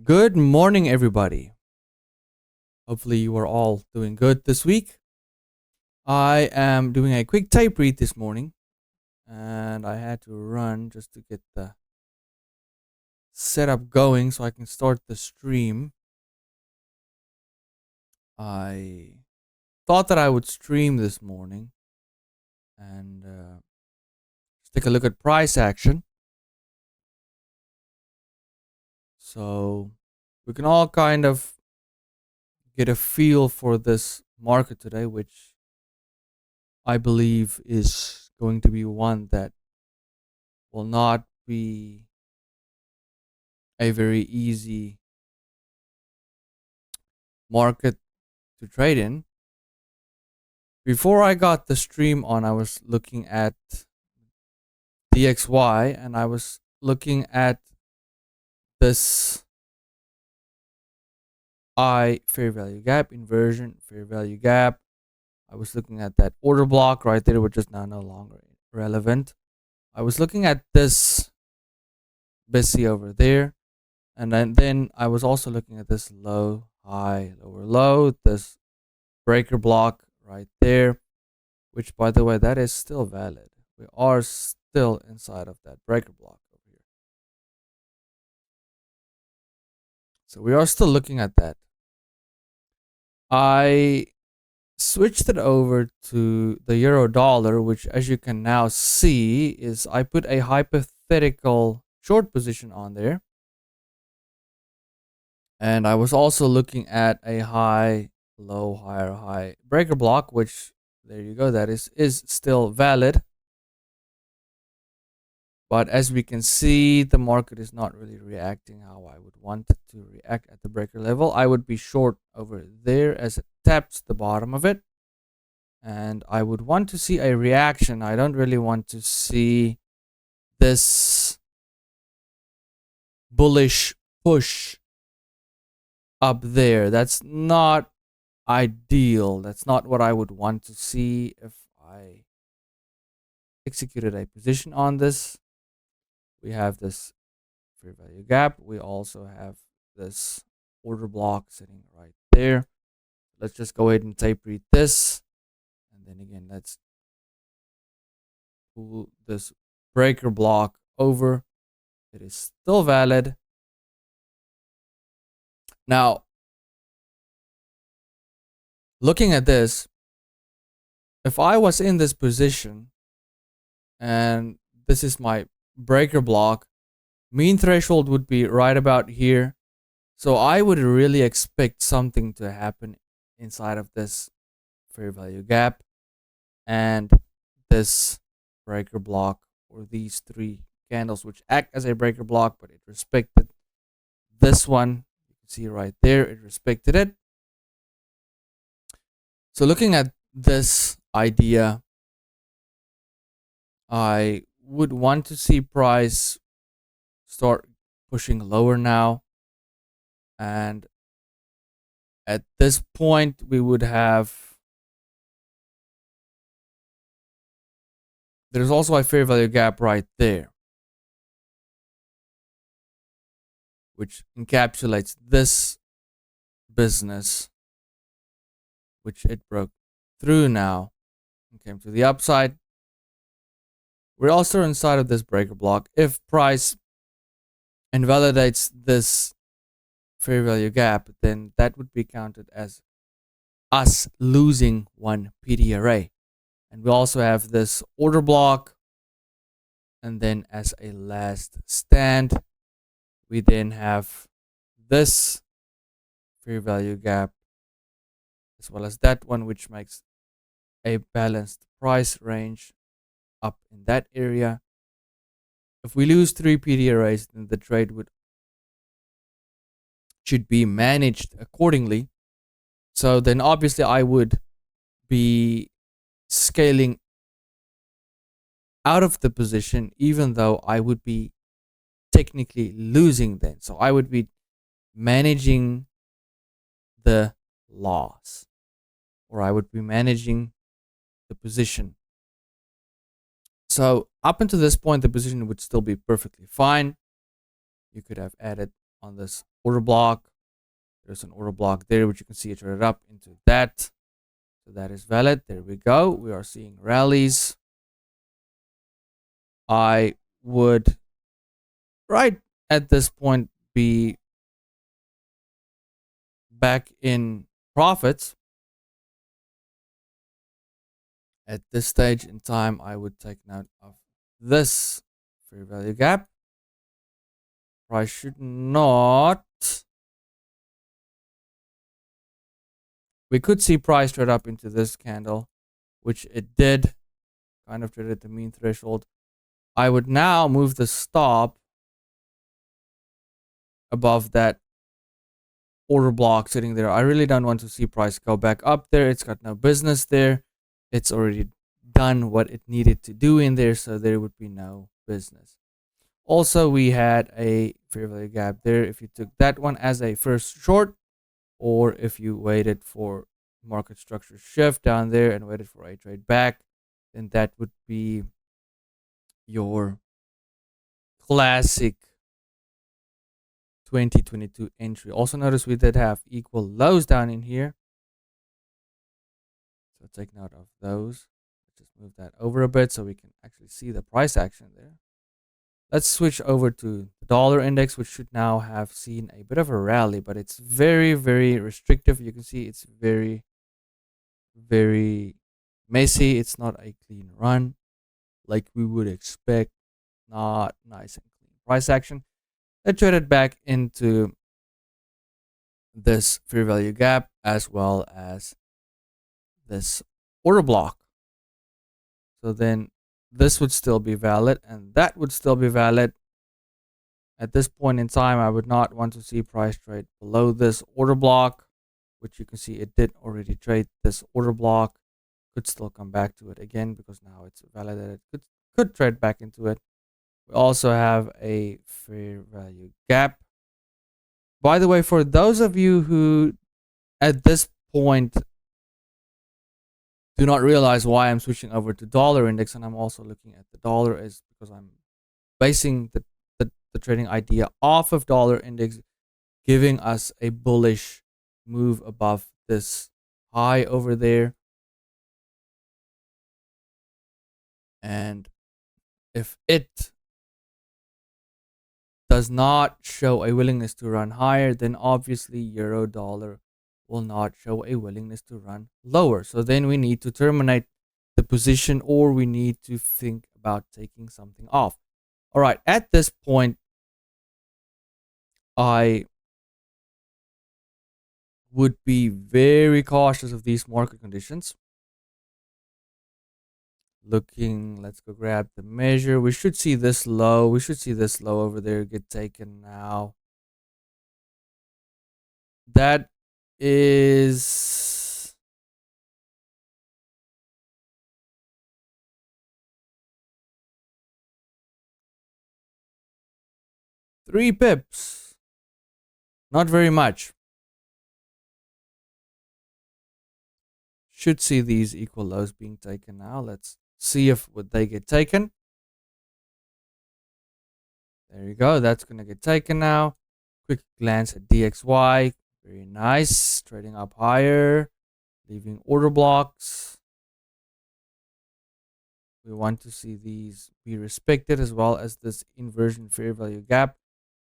Good morning, everybody. Hopefully, you are all doing good this week. I am doing a quick tape read this morning, and I had to run just to get the setup going so I can start the stream. I thought that I would stream this morning and just take a look at price action. So we can all kind of get a feel for this market today, which I believe is going to be one that will not be a very easy market to trade in. Before I got the stream on, I was looking at DXY and I was looking at this fair value gap, inversion, fair value gap. I was looking at that order block right there, which is now no longer relevant. I was looking at this BISI over there. And then I was also looking at this low, high, lower, low, this breaker block right there, which, by the way, that is still valid. We are still inside of that breaker block over here. So we are still looking at that. I switched it over to the euro dollar, which, as you can now see, is I put a hypothetical short position on there. And I was also looking at a high, low, higher, high breaker block, which, there you go, that is still valid. But as we can see, the market is not really reacting how I would want it to react at the breaker level. I would be short over there as it taps the bottom of it. And I would want to see a reaction. I don't really want to see this bullish push up there. That's not ideal. That's not what I would want to see if I executed a position on this. We have this fair value gap. We also have this order block sitting right there. Let's just go ahead and tape read this. And then again, let's pull this breaker block over. It is still valid. Now, looking at this, if I was in this position and this is my breaker block, mean threshold would be right about here. So I would really expect something to happen inside of this fair value gap and this breaker block, or these three candles which act as a breaker block, but it respected this one. You can see right there, it respected it. So looking at this idea, I would want to see price start pushing lower now. And at this point, we would have, there's also a fair value gap right there, which encapsulates this business, which it broke through now and came to the upside. We're also inside of this breaker block. If price invalidates this fair value gap, then that would be counted as us losing one PD array. And we also have this order block. And then as a last stand, we then have this fair value gap as well as that one, which makes a balanced price range up in that area. If we lose 3 PD arrays, then the trade should be managed accordingly. So then obviously I would be scaling out of the position, even though I would be technically losing then. So I would be managing the loss, or I would be managing the position. So up until this point, the position would still be perfectly fine. You could have added on this order block. There's an order block there, which you can see it traded up into that. So that is valid. There we go. We are seeing rallies. I would, right at this point, be back in profits. At this stage in time, I would take note of this fair value gap. Price should not. We could see price trade up into this candle, which it did. Kind of traded the mean threshold. I would now move the stop above that order block sitting there. I really don't want to see price go back up there. It's got no business there. It's already done what it needed to do in there, so there would be no business. Also, we had a fair value gap there. If you took that one as a first short, or if you waited for market structure shift down there and waited for a trade back, then that would be your classic 2022 entry. Also notice we did have equal lows down in here, so take note of those. Let's just move that over a bit so we can actually see the price action there. Let's switch over to the dollar index, which should now have seen a bit of a rally, but it's very, very restrictive. You can see it's very, very messy. It's not a clean run like we would expect. Not nice and clean price action. It traded back into this fair value gap as well as this order block. So then this would still be valid and that would still be valid. At this point in time, I would not want to see price trade below this order block, which you can see it did already trade this order block. Could still come back to it again because now it's validated. Could trade back into it. We also have a fair value gap. By the way, for those of you who at this point do not realize why I'm switching over to dollar index and I'm also looking at the dollar, is because I'm basing the trading idea off of dollar index, giving us a bullish move above this high over there. And if it does not show a willingness to run higher, then obviously euro dollar will not show a willingness to run lower. So then we need to terminate the position or we need to think about taking something off. All right, at this point, I would be very cautious of these market conditions. Looking, let's go grab the measure. We should see this low. We should see this low over there get taken now. That is three pips. Not very much. Should see these equal lows being taken now. Let's see if would they get taken. There you go. That's going to get taken now. Quick glance at DXY. Very nice. Trading up higher. Leaving order blocks. We want to see these be respected, as well as this inversion fair value gap.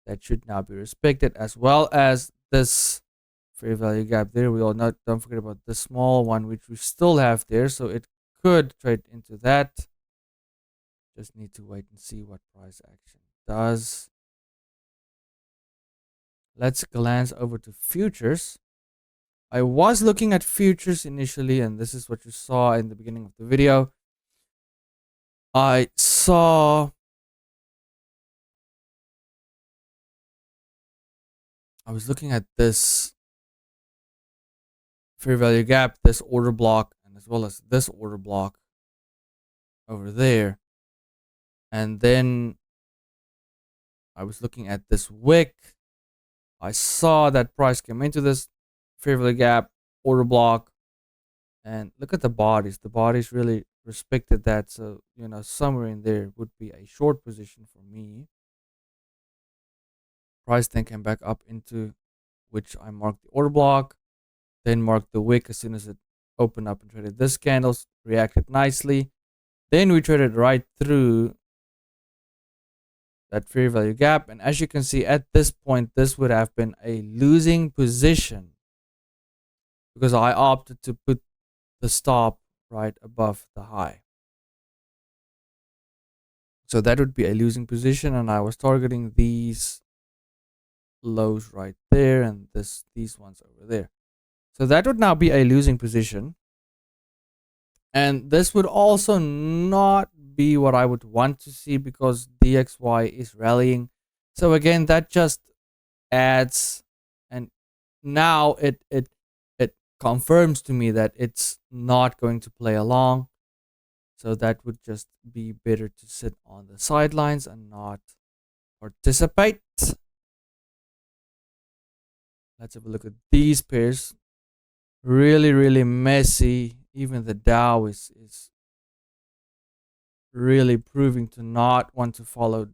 That should now be respected, as well as this fair value gap there. We all not don't forget about the small one, which we still have there. So it could trade into that. Just need to wait and see what price action does. Let's glance over to futures. I was looking at futures initially, and this is what you saw in the beginning of the video. I was looking at this fair value gap, this order block, and as well as this order block over there. And then I was looking at this wick. I saw that price came into this fair value gap, order block, and look at the bodies. The bodies really respected that. So, you know, somewhere in there would be a short position for me. Price then came back up into which I marked the order block, then marked the wick as soon as it opened up and traded this candles, reacted nicely. Then we traded right through that fair value gap. And as you can see at this point, this would have been a losing position because I opted to put the stop right above the high. So that would be a losing position, and I was targeting these lows right there and these ones over there. So that would now be a losing position. And this would also not be what I would want to see because DXY is rallying. So again, that just adds, and now it confirms to me that it's not going to play along. So that would just be better to sit on the sidelines and not participate. Let's have a look at these pairs. Really messy. Even the Dow is really proving to not want to follow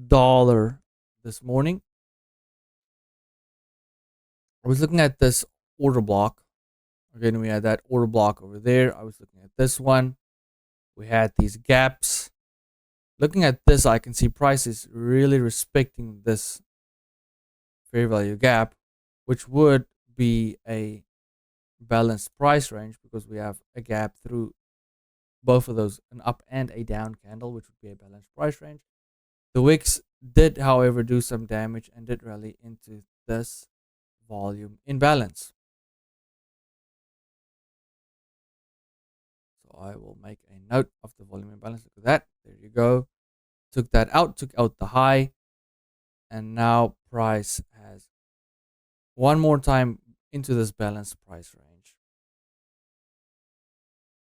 dollar this morning. I was looking at this order block. Again, we had that order block over there. I was looking at this one. We had these gaps. Looking at this, I can see price is really respecting this fair value gap, which would be a balanced price range because we have a gap through both of those, an up and a down candle, which would be a balanced price range. The wicks did, however, do some damage and did rally into this volume imbalance. So I will make a note of the volume imbalance. Look at that. There you go. Took that out, took out the high, and now price has one more time into this balanced price range.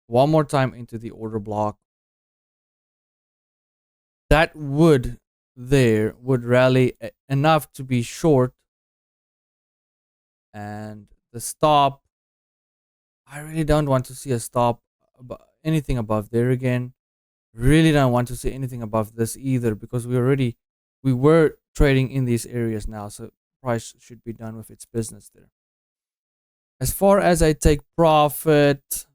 One more time into the order block. That would rally enough to be short. And the stop, I really don't want to see a stop, anything above there again. Really don't want to see anything above this either because we were trading in these areas now. So price should be done with its business there. As far as I take profit,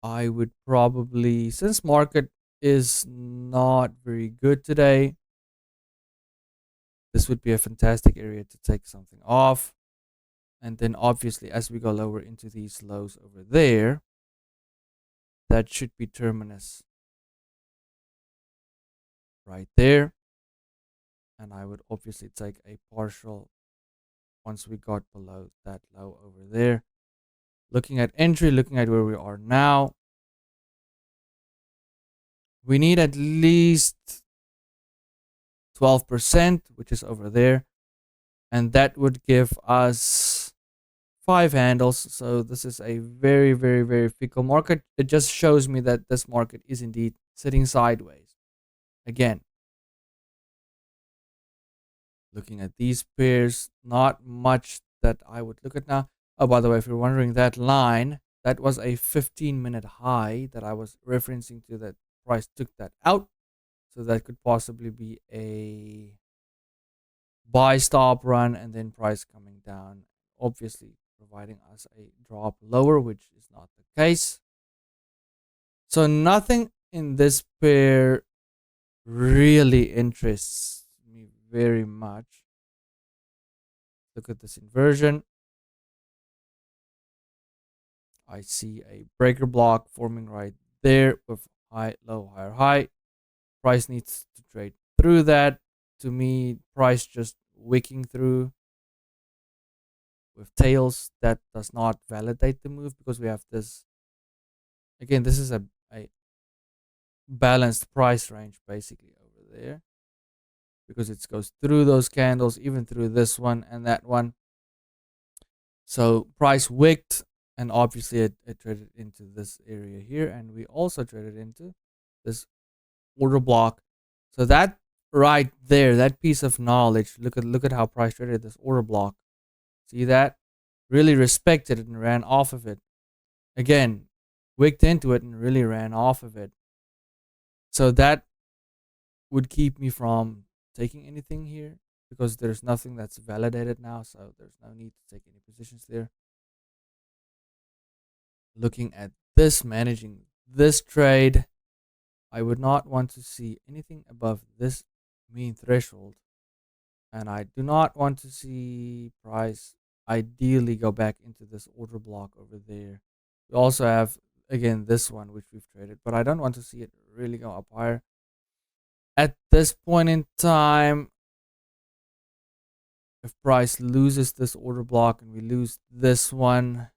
I would probably, since market is not very good today, this would be a fantastic area to take something off. And then obviously as we go lower into these lows over there, that should be terminus right there. And I would obviously take a partial once we got below that low over there. Looking at entry, looking at where we are now, we need at least 12%, which is over there. And that would give us 5 handles. So this is a very fickle market. It just shows me that this market is indeed sitting sideways. Again, looking at these pairs, not much that I would look at now. Oh, by the way, if you're wondering, that line, that was a 15-minute high that I was referencing to, that price took that out. So that could possibly be a buy stop run and then price coming down, obviously providing us a drop lower, which is not the case. So nothing in this pair really interests me very much. Look at this inversion. I see a breaker block forming right there with high, low, higher, high. Price needs to trade through that. To me, price just wicking through with tails. That does not validate the move because we have this. Again, this is a balanced price range basically over there because it goes through those candles, even through this one and that one. So price wicked, and obviously it traded into this area here, and we also traded into this order block. So that right there, that piece of knowledge, look at how price traded this order block. See that? Really respected it and ran off of it. Again, wicked into it and really ran off of it. So that would keep me from taking anything here because there's nothing that's validated now, so there's no need to take any positions there. Looking at this, managing this trade, I would not want to see anything above this mean threshold, and I do not want to see price ideally go back into this order block over there. We also have, again, this one which we've traded, but I don't want to see it really go up higher. At this point in time, if price loses this order block and we lose this one,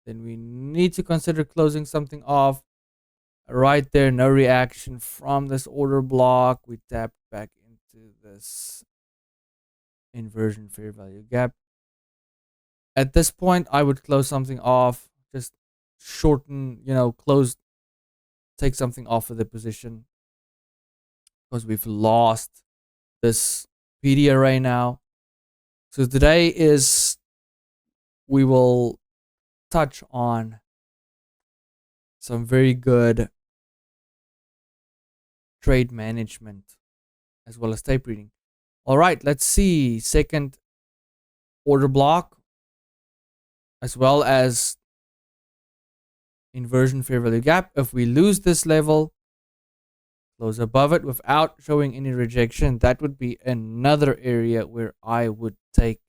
then we need to consider closing something off. Right there, no reaction from this order block. We tap back into this inversion fair value gap. At this point, I would close something off, just shorten, close, take something off of the position because we've lost this PD array now. So today we will touch on some very good trade management as well as tape reading. All right, let's see second order block as well as inversion fair value gap. If we lose this level, close above it without showing any rejection, that would be another area where I would take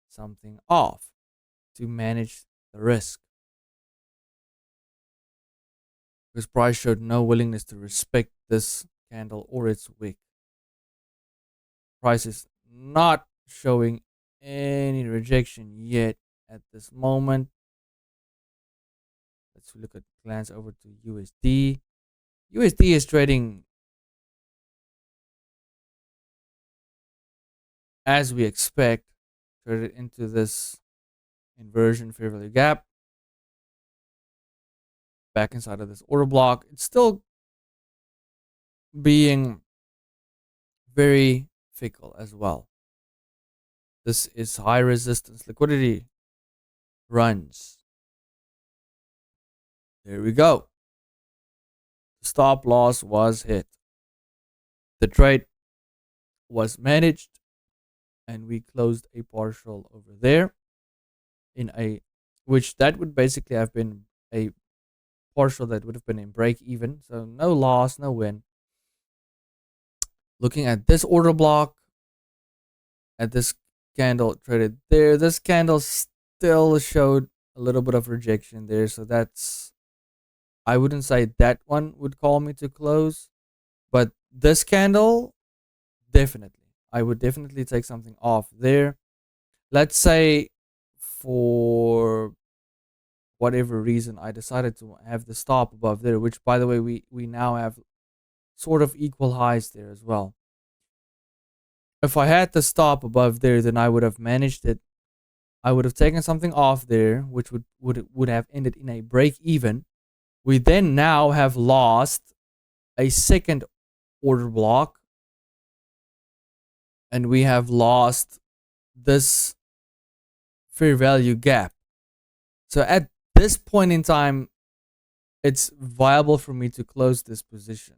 something off to manage the risk. Because price showed no willingness to respect this candle or its wick. Price is not showing any rejection yet at this moment. Let's look at glance over to USD. USD is trading as we expect, traded into this inversion fair value gap. Back inside of this order block. It's still being very fickle as well. This is high resistance liquidity runs. There we go. The stop loss was hit. The trade was managed and we closed a partial over there in a, which that would basically have been a partial that would have been in break even. So no loss, no win. Looking at this order block, at this candle traded there, this candle still showed a little bit of rejection there. So that's, I wouldn't say that one would call me to close, but this candle, definitely. I would definitely take something off there. Let's say for whatever reason, I decided to have the stop above there, which, by the way, we now have sort of equal highs there as well. If I had the stop above there, then I would have managed it. I would have taken something off there, which would have ended in a break even. We then now have lost a second order block, and we have lost this fair value gap. So at this point in time, it's viable for me to close this position.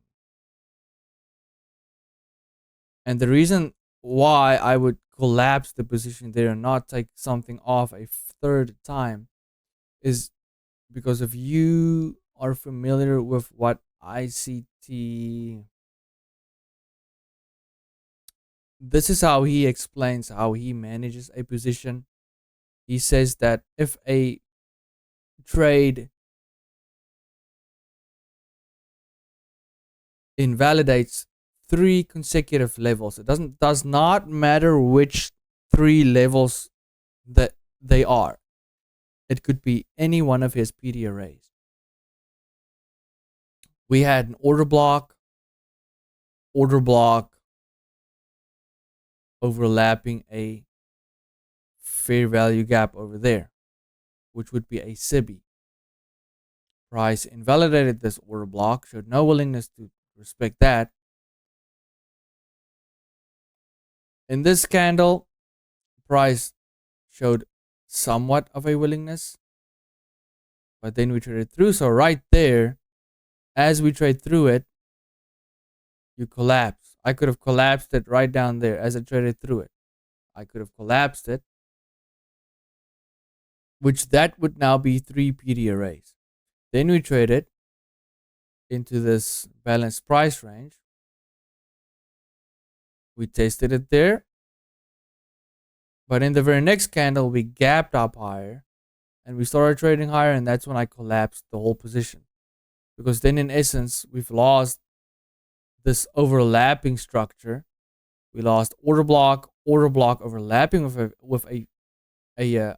And the reason why I would collapse the position there and not take something off a third time is because if you are familiar with what ICT, this is how he explains how he manages a position. He says that if a trade invalidates 3 consecutive levels, it does not matter which 3 levels that they are. It could be any one of his PD arrays. We had an order block overlapping a fair value gap over there, which would be a SIBI. Price invalidated this order block, showed no willingness to respect that. In this candle, price showed somewhat of a willingness, but then we traded through. So right there, as we trade through it, you collapse I could have collapsed it right down there as I traded through it. I could have collapsed it, which that would now be 3 PD arrays. Then we trade it into this balanced price range. We tested it there. But in the very next candle, we gapped up higher and we started trading higher, and that's when I collapsed the whole position. Because then, in essence, we've lost this overlapping structure. We lost order block overlapping with a fair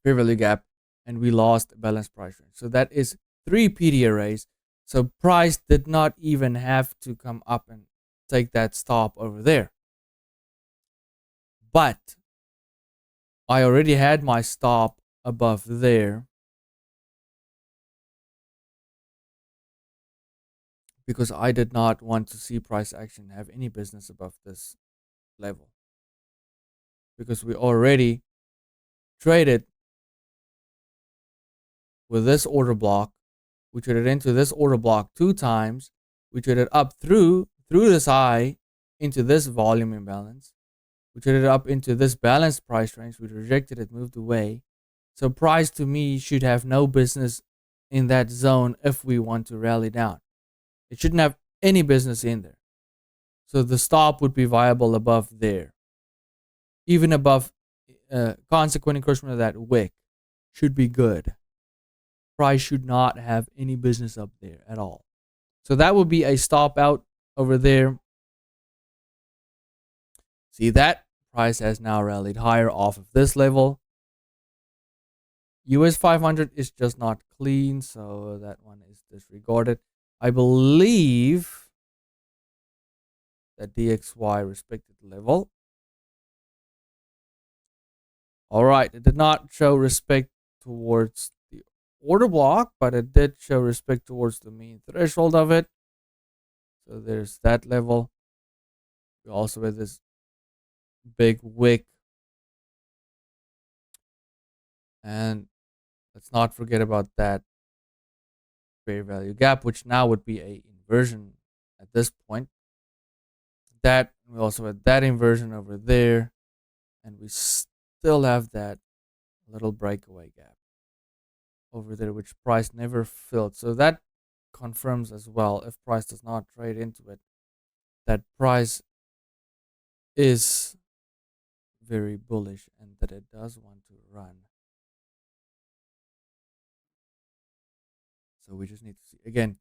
value gap, and we lost balanced price range. So that is 3 PD arrays. So price did not even have to come up and take that stop over there. But I already had my stop above there because I did not want to see price action have any business above this level. Because we already traded with this order block. We traded into this order block 2 times. We traded up through this high into this volume imbalance. We traded up into this balanced price range. We rejected it, moved away. So price to me should have no business in that zone if we want to rally down. It shouldn't have any business in there. So the stop would be viable above there. Even above consequent encroachment of that wick should be good. Price should not have any business up there at all. So that would be a stop out over there. See that? Price has now rallied higher off of this level. US 500 is just not clean, so that one is disregarded. I believe that DXY respected the level. All right, it did not show respect towards the order block, but it did show respect towards the mean threshold of it. So there's that level. We also had this big wick. And let's not forget about that fair value gap, which now would be a inversion at this point. That we also had that inversion over there, and we still have that little breakaway gap over there, which price never filled. So that confirms as well, if price does not trade into it, that price is very bullish and that it does want to run. So we just need to see again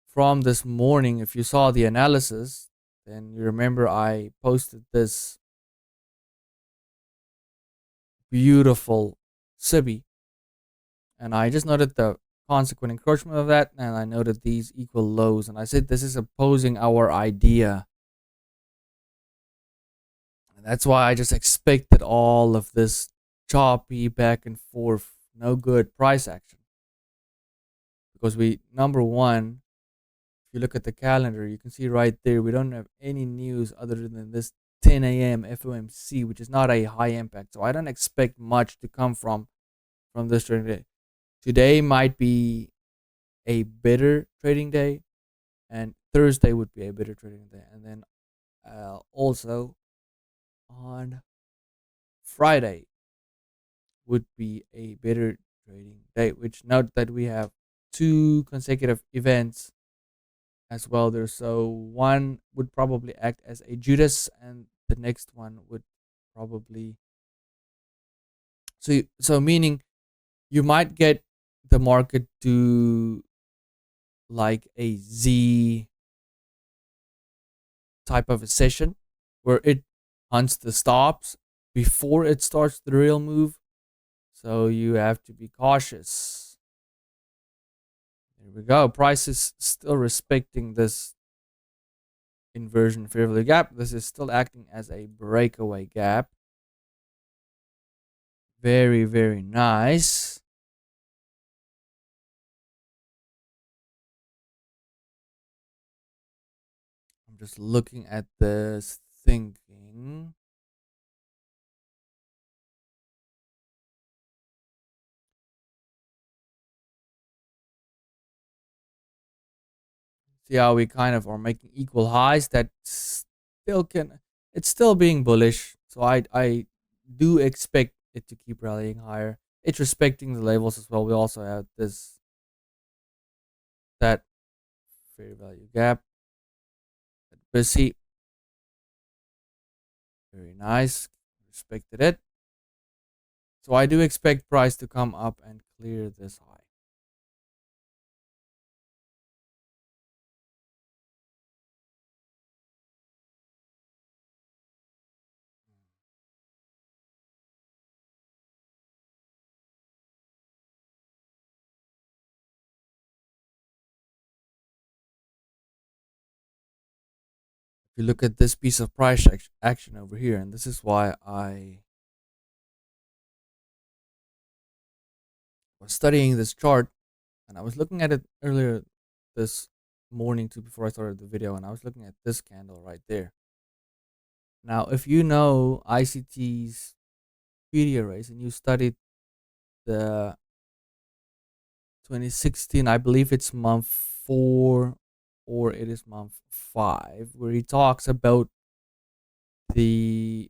from this morning. If you saw the analysis, then you remember I posted this beautiful SIBI, and I just noted the consequent encroachment of that, and I noted these equal lows, and I said this is opposing our idea. And that's why I just expected all of this choppy back and forth, no good price action. Because number one, if you look at the calendar, you can see right there, we don't have any news other than this 10 a.m. FOMC, which is not a high impact. So I don't expect much to come from this trading day. Today might be a better trading day, and Thursday would be a better trading day. And then also on Friday would be a better trading day, which note that we have 2 consecutive events as well there. So one would probably act as a Judas, and the next one would probably so meaning you might get the market to like a Z type of a session where it hunts the stops before it starts the real move. So you have to be cautious. There we go. Price is still respecting this inversion fair value gap. This is still acting as a breakaway gap. Very, very nice. I'm just looking at this thinking. See how we kind of are making equal highs. That still can, it's still being bullish. So I do expect it to keep rallying higher. It's respecting the levels as well. We also have this, that fair value gap, that busy, very nice, respected it. So I do expect price to come up and clear this high. If you look at this piece of price action over here, and this is why I was studying this chart, and I was looking at it earlier this morning too before I started the video, and I was looking at this candle right there. Now, if you know ICT's PD arrays and you studied the 2016, I believe it's month 4 or it is month 5, where he talks about the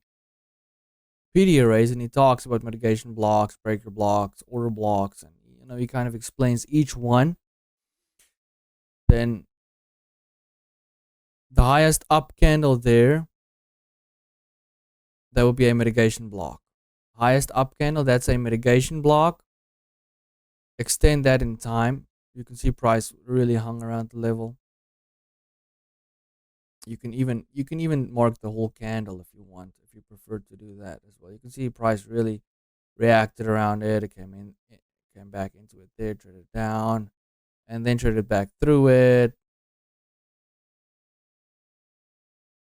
PD arrays, and he talks about mitigation blocks, breaker blocks, order blocks, and he kind of explains each one. Then the highest up candle there, that would be a mitigation block. Highest up candle, that's a mitigation block. Extend that in time. You can see price really hung around the level. You can even mark the whole candle if you want, if you prefer to do that as well. You can see price really reacted around it. It came back into it there, traded down, and then traded back through it.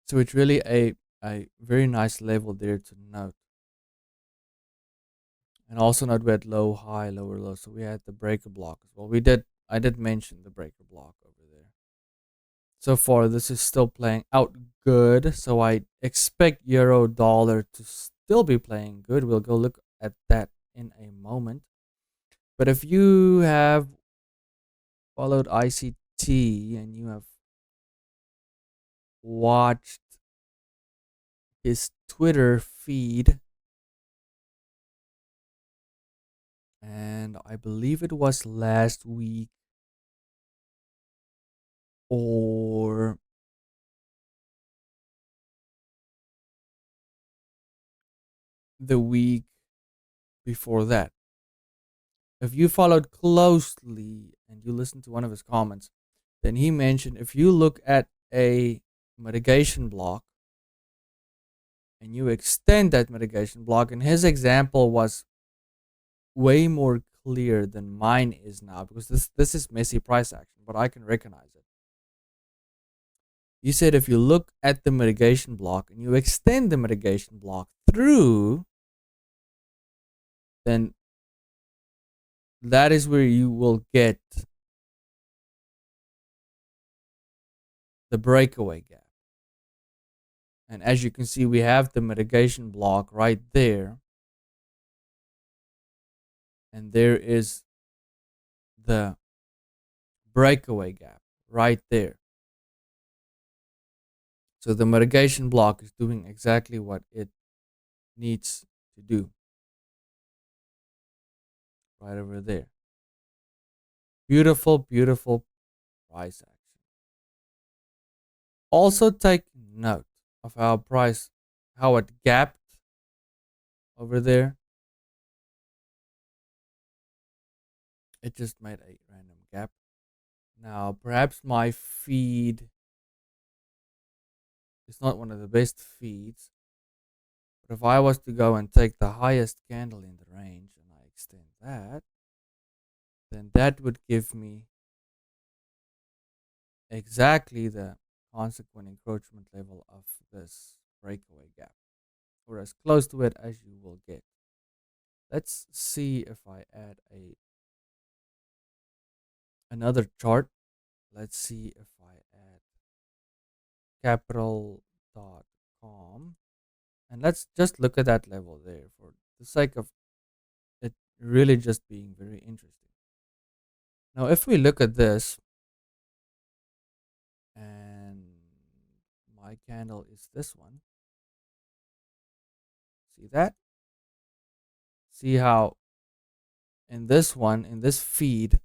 So it's really a very nice level there to note. And also note we had low, high, lower, low. So we had the breaker block as well. I did mention the breaker block over there. So far, this is still playing out good. So I expect euro dollar to still be playing good. We'll go look at that in a moment. But if you have followed ICT and you have watched his Twitter feed, and I believe it was last week or the week before that. If you followed closely and you listened to one of his comments, then he mentioned if you look at a mitigation block and you extend that mitigation block, and his example was way more clear than mine is now, because this is messy price action, but I can recognize it. You said if you look at the mitigation block and you extend the mitigation block through, then that is where you will get the breakaway gap. And as you can see, we have the mitigation block right there. And there is the breakaway gap right there. So the mitigation block is doing exactly what it needs to do. Right over there. Beautiful, beautiful price action. Also take note of how it gapped over there. It just made a random gap. Now, perhaps my feed is not one of the best feeds, but if I was to go and take the highest candle in the range and I extend that, then that would give me exactly the consequent encroachment level of this breakaway gap, or as close to it as you will get. Let's see if I add another chart. Let's see if I add capital.com, and let's just look at that level there for the sake of it really just being very interesting. Now, if we look at this, high candle is this one. See that? See how in this one, in this feed,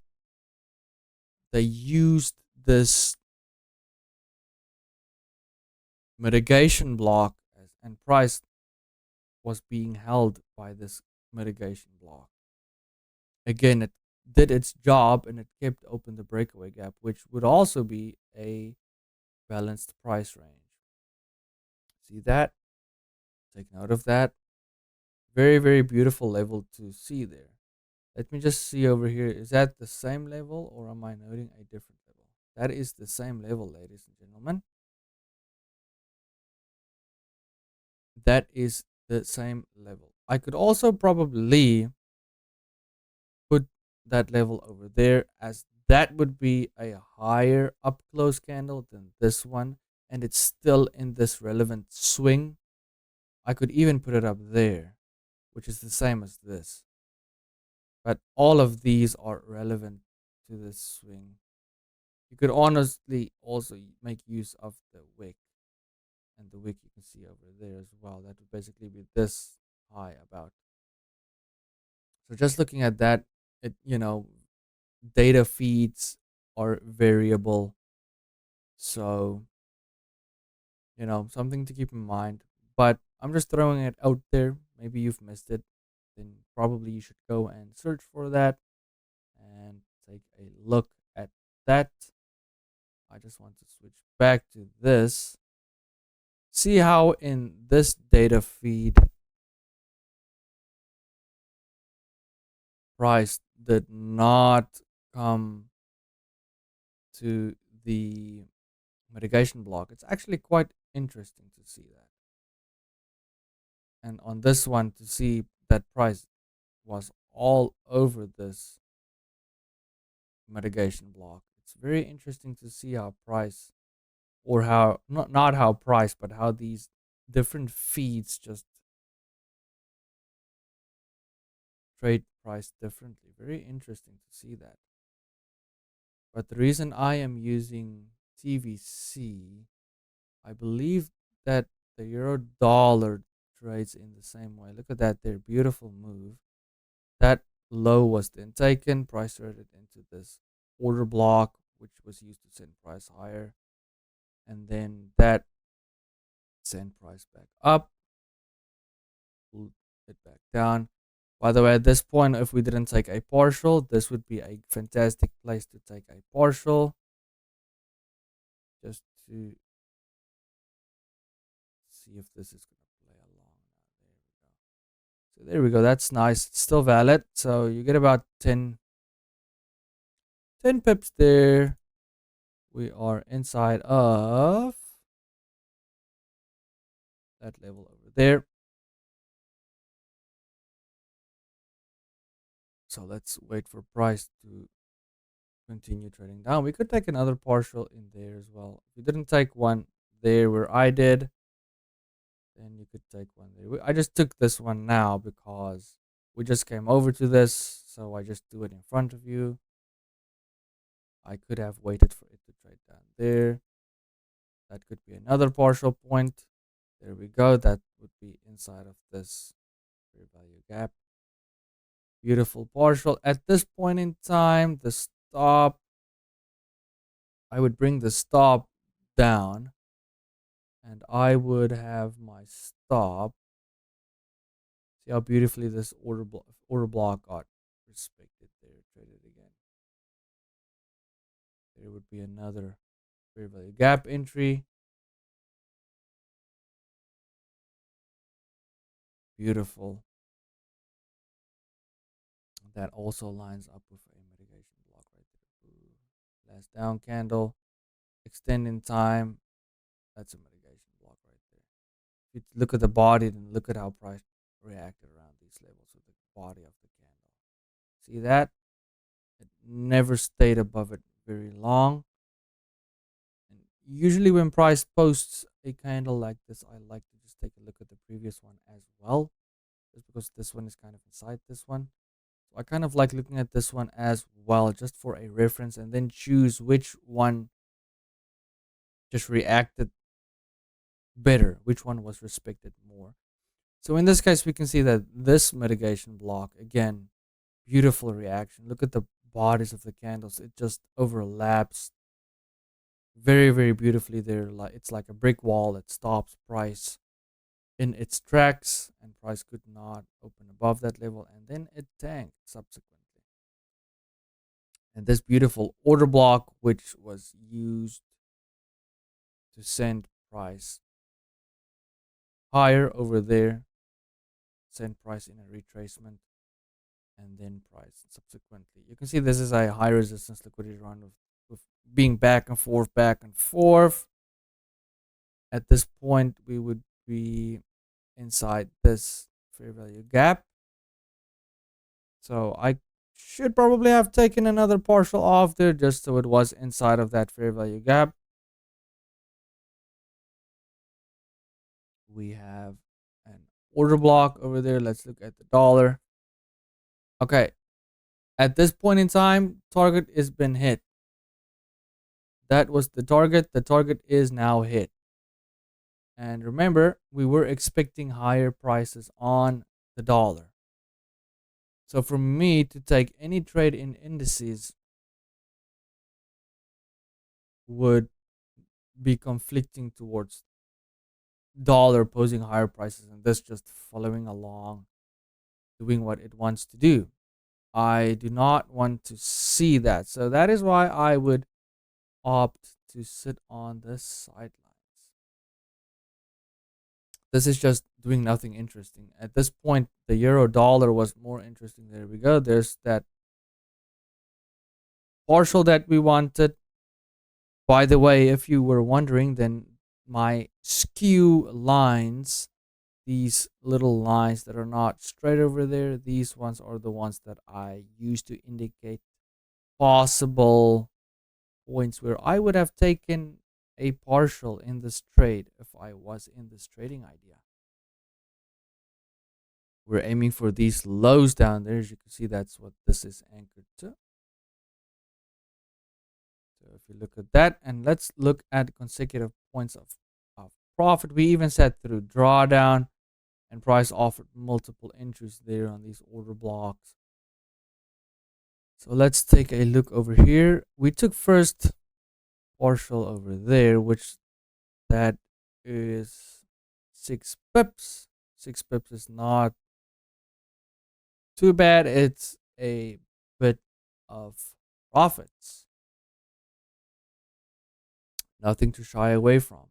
they used this mitigation block and price was being held by this mitigation block. Again, it did its job and it kept open the breakaway gap, which would also be a balanced price range. See that? Take note of that. Very, very beautiful level to see there. Let me just see over here. Is that the same level or am I noting a different level? That is the same level, ladies and gentlemen. That is the same level. I could also probably put that level over there, as that would be a higher up close candle than this one, and it's still in this relevant swing. I could even put it up there, which is the same as this. But all of these are relevant to this swing. You could honestly also make use of the wick, and the wick you can see over there as well. That would basically be this high about. So just looking at that, data feeds are variable. So, something to keep in mind. But I'm just throwing it out there. Maybe you've missed it. Then probably you should go and search for that and take a look at that. I just want to switch back to this. See how in this data feed, price did not come to the mitigation block. It's actually quite interesting to see that. And on this one, to see that price was all over this mitigation block. It's very interesting to see how price, or how not how price, but how these different feeds just trade price differently. Very interesting to see that. But the reason I am using TVC, I believe that the euro dollar trades in the same way. Look at that there, beautiful move. That low was then taken, price traded into this order block, which was used to send price higher, and then that sent price back up, pulled it back down. By the way, at this point, if we didn't take a partial, this would be a fantastic place to take a partial, just to see if this is going to play along. There we go. So there we go. That's nice. It's still valid. So you get about 10 pips there. We are inside of that level over there. So let's wait for price to continue trading down. We could take another partial in there as well. If you didn't take one there where I did, then you could take one there. I just took this one now because we just came over to this, so I just do it in front of you. I could have waited for it to trade down there. That could be another partial point. There we go. That would be inside of this fair value gap. Beautiful partial. At this point in time, the stop, I would bring the stop down, and I would have my stop. See how beautifully this order block got respected there, traded again. There would be another fair value gap entry. Beautiful. That also lines up with a mitigation block right there. Ooh. Last down candle, extending time. That's a mitigation block right there. If you look at the body, then look at how price reacted around these levels with the body of the candle. See that? It never stayed above it very long. And usually when price posts a candle like this, I like to just take a look at the previous one as well, just because this one is kind of inside this one. So I kind of like looking at this one as well, just for a reference, and then choose which one just reacted better, which one was respected more. So in this case, we can see that this mitigation block, again, beautiful reaction. Look at the bodies of the candles. It just overlaps very, very beautifully there. Like it's like a brick wall that stops price in its tracks, and price could not open above that level, and then it tanked subsequently. And this beautiful order block, which was used to send price higher over there, send price in a retracement, and then price subsequently. You can see this is a high resistance liquidity run with being back and forth, back and forth. At this point, we would be inside this fair value gap. So I should probably have taken another partial off there just so it was inside of that fair value gap. We have an order block over there. Let's look at the dollar. Okay. At this point in time, target has been hit. That was the target. The target is now hit. And remember, we were expecting higher prices on the dollar. So for me to take any trade in indices would be conflicting towards dollar posing higher prices and this just following along, doing what it wants to do. I do not want to see that. So that is why I would opt to sit on the sidelines. This is just doing nothing interesting. At this point, the euro dollar was more interesting. There we go. There's that partial that we wanted. By the way, if you were wondering, then my skew lines, these little lines that are not straight over there, these ones are the ones that I use to indicate possible points where I would have taken a partial in this trade if I was in this trading idea. We're aiming for these lows down there. As you can see, that's what this is anchored to. So if you look at that, and let's look at consecutive points of profit. We even set through drawdown, and price offered multiple entries there on these order blocks. So let's take a look over here. We took first partial over there, which that is 6 pips. 6 pips is not too bad. It's a bit of profits. Nothing to shy away from.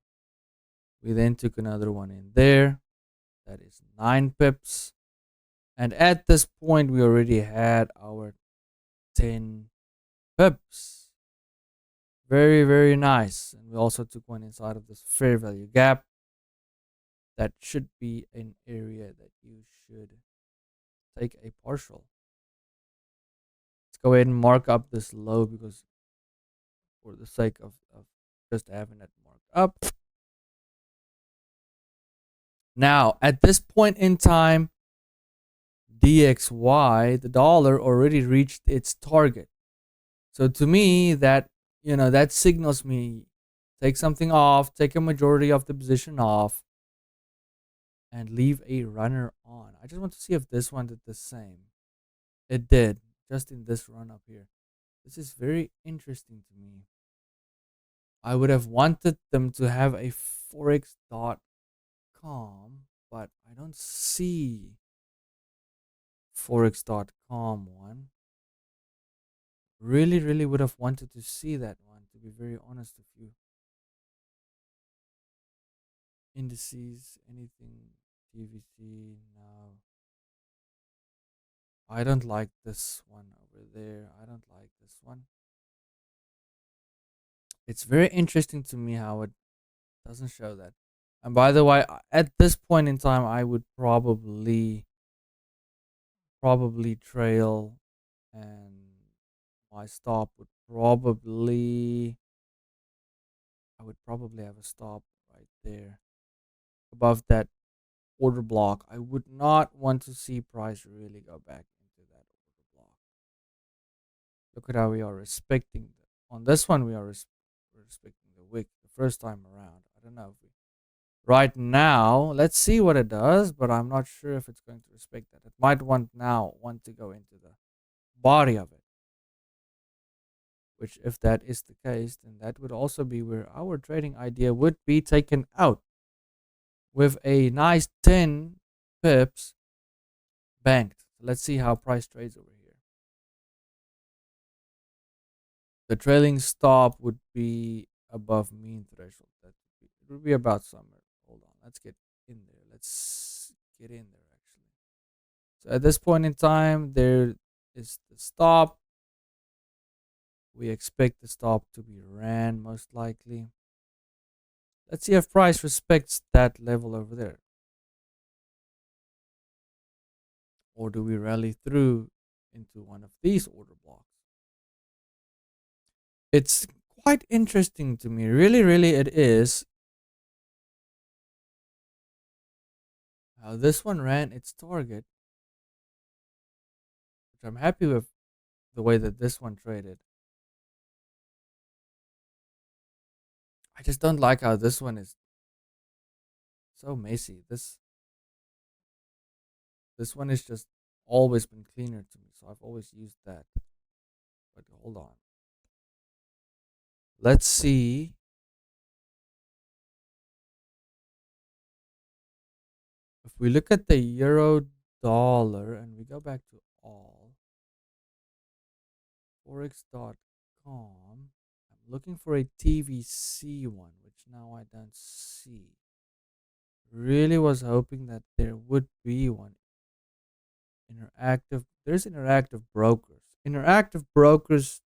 We then took another one in there. That is 9 pips. And at this point, we already had our 10 pips. Very, very nice. And we also took one inside of this fair value gap. That should be an area that you should take a partial. Let's go ahead and mark up this low because for the sake of just having it marked up. Now, at this point in time, DXY, the dollar, already reached its target. So to me, that that signals me take something off, take a majority of the position off, and leave a runner on. I just want to see if this one did the same. It did, just in this run up here. This is very interesting to me. I would have wanted them to have a forex.com, but I don't see forex.com one. Really, really would have wanted to see that one, to be very honest with you. Indices, anything, TVC, no. I don't like this one over there. I don't like this one. It's very interesting to me how it doesn't show that. And by the way, at this point in time, I would probably trail, and my stop would probably I would probably have a stop right there above that order block. I would not want to see price really go back into that order block. Look at how we are respecting on this one. We are respecting the wick the first time around. I don't know if we right now. Let's see what it does, but I'm not sure if it's going to respect that. It might want to go into the body of it, which if that is the case, then that would also be where our trading idea would be taken out with a nice 10 pips banked. Let's see how price trades over here. The trailing stop would be above mean threshold. It would be about somewhere. Hold on, let's get in there. Let's get in there actually. So at this point in time, there is the stop. We expect the stop to be ran most likely. Let's see if price respects that level over there. Or do we rally through into one of these order blocks? It's quite interesting to me. Really, it is. How this one ran its target, which I'm happy with the way that this one traded. I just don't like how this one is so messy. This one has just always been cleaner to me, so I've always used that. But hold on. Let's see. If we look at the euro dollar and we go back to all, forex.com, I'm looking for a TVC one, which now I don't see. Really was hoping that there would be one. There's interactive brokers. Interactive brokers,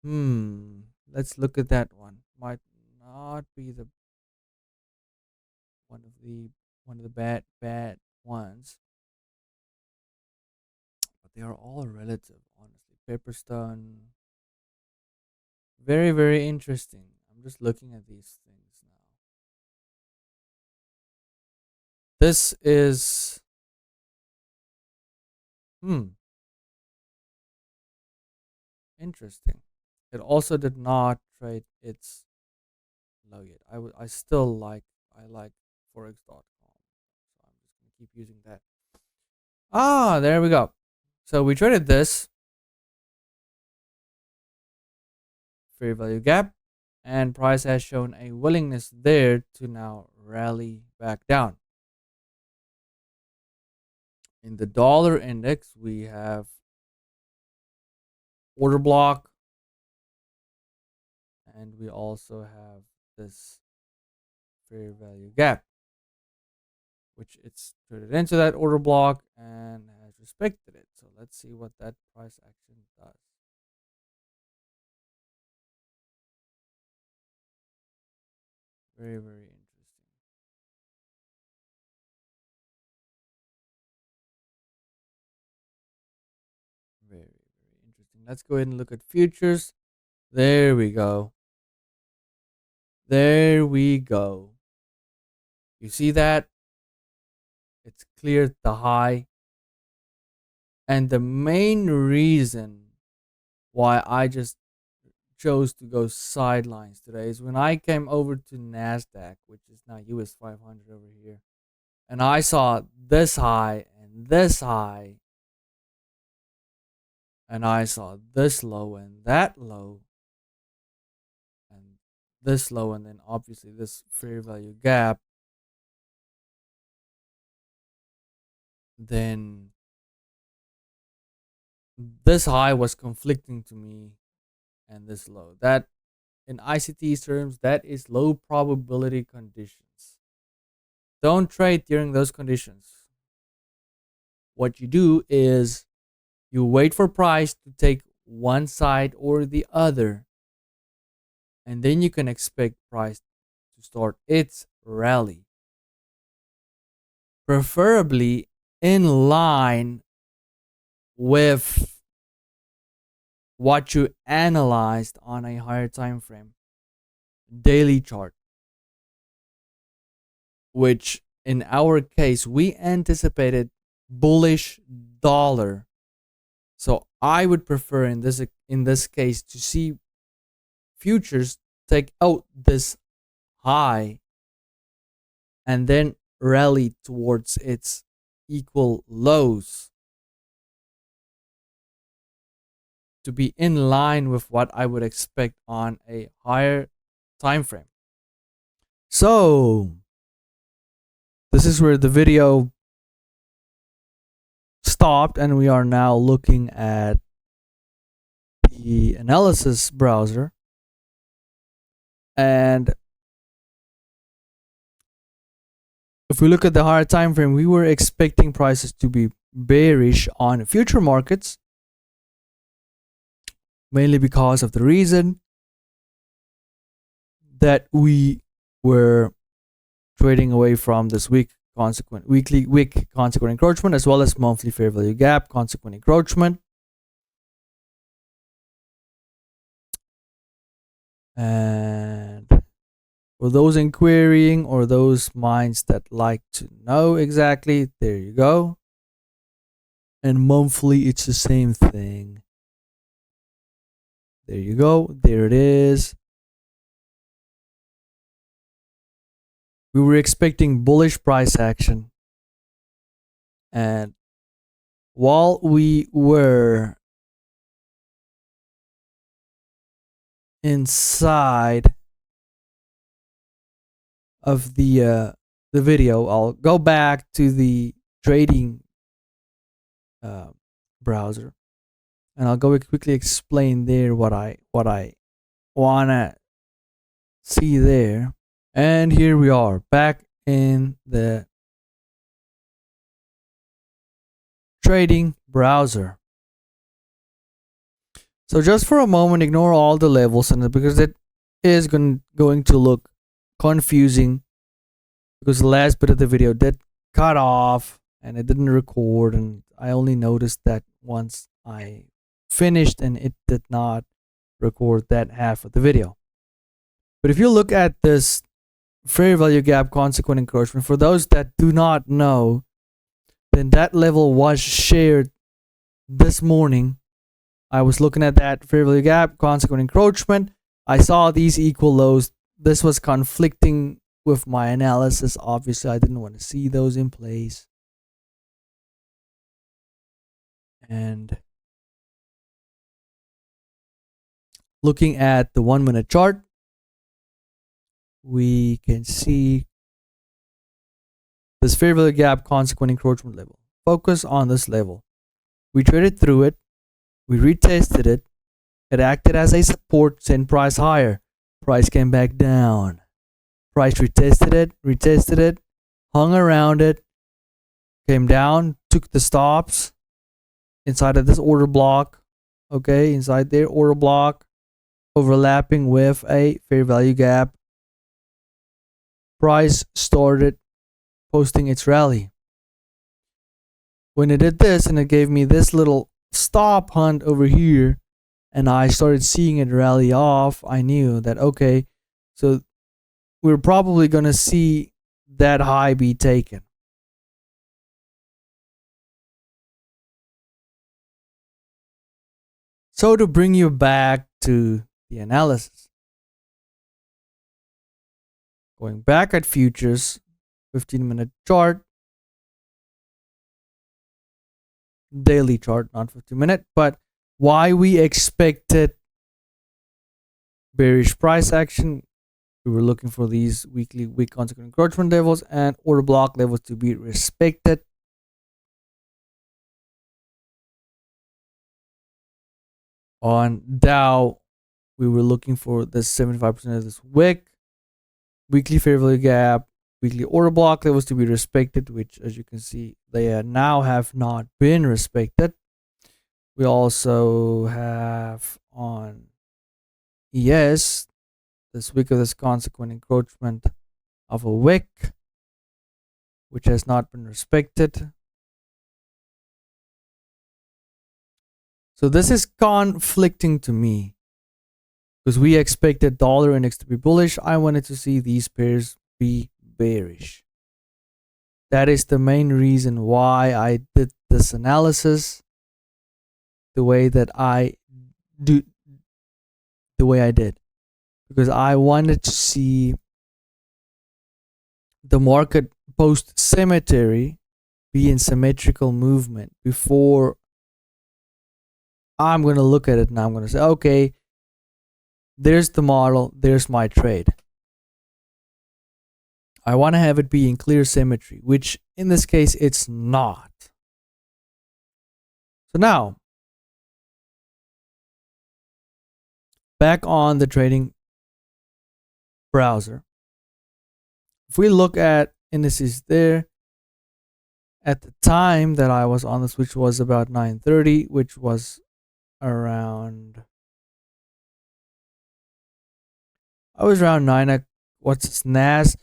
let's look at that one. Might not be the one of the bad ones, but they are all relative, honestly. Pepperstone, very interesting. I'm just looking at these things now. This is interesting. It also did not trade its low yet. I still like forex.com. So I'm just gonna keep using that. Ah, there we go. So we traded this fair value gap, and price has shown a willingness there to now rally back down. In the dollar index, we have order block, and we also have this fair value gap, which it's traded into that order block and has respected it. So let's see what that price action does. Very interesting. Very interesting. Let's go ahead and look at futures. There we go. There we go. You see that? It's cleared the high. And the main reason why I just chose to go sidelines today is when I came over to NASDAQ, which is now US 500 over here, and I saw this high and this high, and I saw this low and that low, and this low, and then obviously this fair value gap, then this high was conflicting to me and this low. That in ICT terms, that is low probability conditions. Don't trade during those conditions. What you do is you wait for price to take one side or the other, and then you can expect price to start its rally. Preferably in line with what you analyzed on a higher time frame daily chart, which in our case we anticipated bullish dollar. So I would prefer in this case to see futures take out this high and then rally towards its equal lows to be in line with what I would expect on a higher time frame. So this is where the video stopped, and we are now looking at the analysis browser. And if we look at the higher time frame, we were expecting prices to be bearish on future markets, mainly because of the reason that we were trading away from this weekly consequent encroachment, as well as monthly fair value gap consequent encroachment. And for those inquiring or those minds that like to know exactly, there you go. And monthly, it's the same thing. There you go. There it is. We were expecting bullish price action. And while we were inside of the video, I'll go back to the trading browser, and I'll go quickly explain there what I wanna see there. And here we are back in the trading browser. So just for a moment, ignore all the levels, and because it is going to look confusing, because the last bit of the video did cut off and it didn't record, and I only noticed that once I finished, and it did not record that half of the video. But if you look at this fair value gap consequent encroachment, for those that do not know, then that level was shared this morning. I was looking at that fair value gap consequent encroachment. I saw these equal lows. This was conflicting with my analysis. Obviously, I didn't want to see those in place. And looking at the 1 minute chart, we can see this fair value gap consequent encroachment level. Focus on this level. We traded through it. We retested it. It acted as a support, sent price higher. Price came back down. Price retested it, hung around it, came down, took the stops inside of this order block. Okay, inside their order block, overlapping with a fair value gap. Price started posting its rally. When it did this, and it gave me this little stop hunt over here, and I started seeing it rally off, I knew that, okay, so we're probably going to see that high be taken. So to bring you back to the analysis, going back at futures, 15-minute chart, daily chart, not 15-minute, but why we expected bearish price action. We were looking for these weak consequent encroachment levels and order block levels to be respected. On Dow, we were looking for this 75% of this wick, weekly fair value gap, weekly order block levels to be respected, which, as you can see, they now have not been respected. We also have on ES this week of this consequent encroachment of a wick, which has not been respected. So this is conflicting to me, because we expected dollar index to be bullish. I wanted to see these pairs be bearish. That is the main reason why I did this analysis the way that I do, the way I did, because I wanted to see the market post symmetry be in symmetrical movement before I'm going to look at it, and I'm going to say, okay, there's the model, there's my trade. I want to have it be in clear symmetry, which in this case it's not. So now, back on the trading browser, if we look at indices there, at the time that I was on this, which was about 9:30, which was around, I was around 9, what's this, NASDAQ.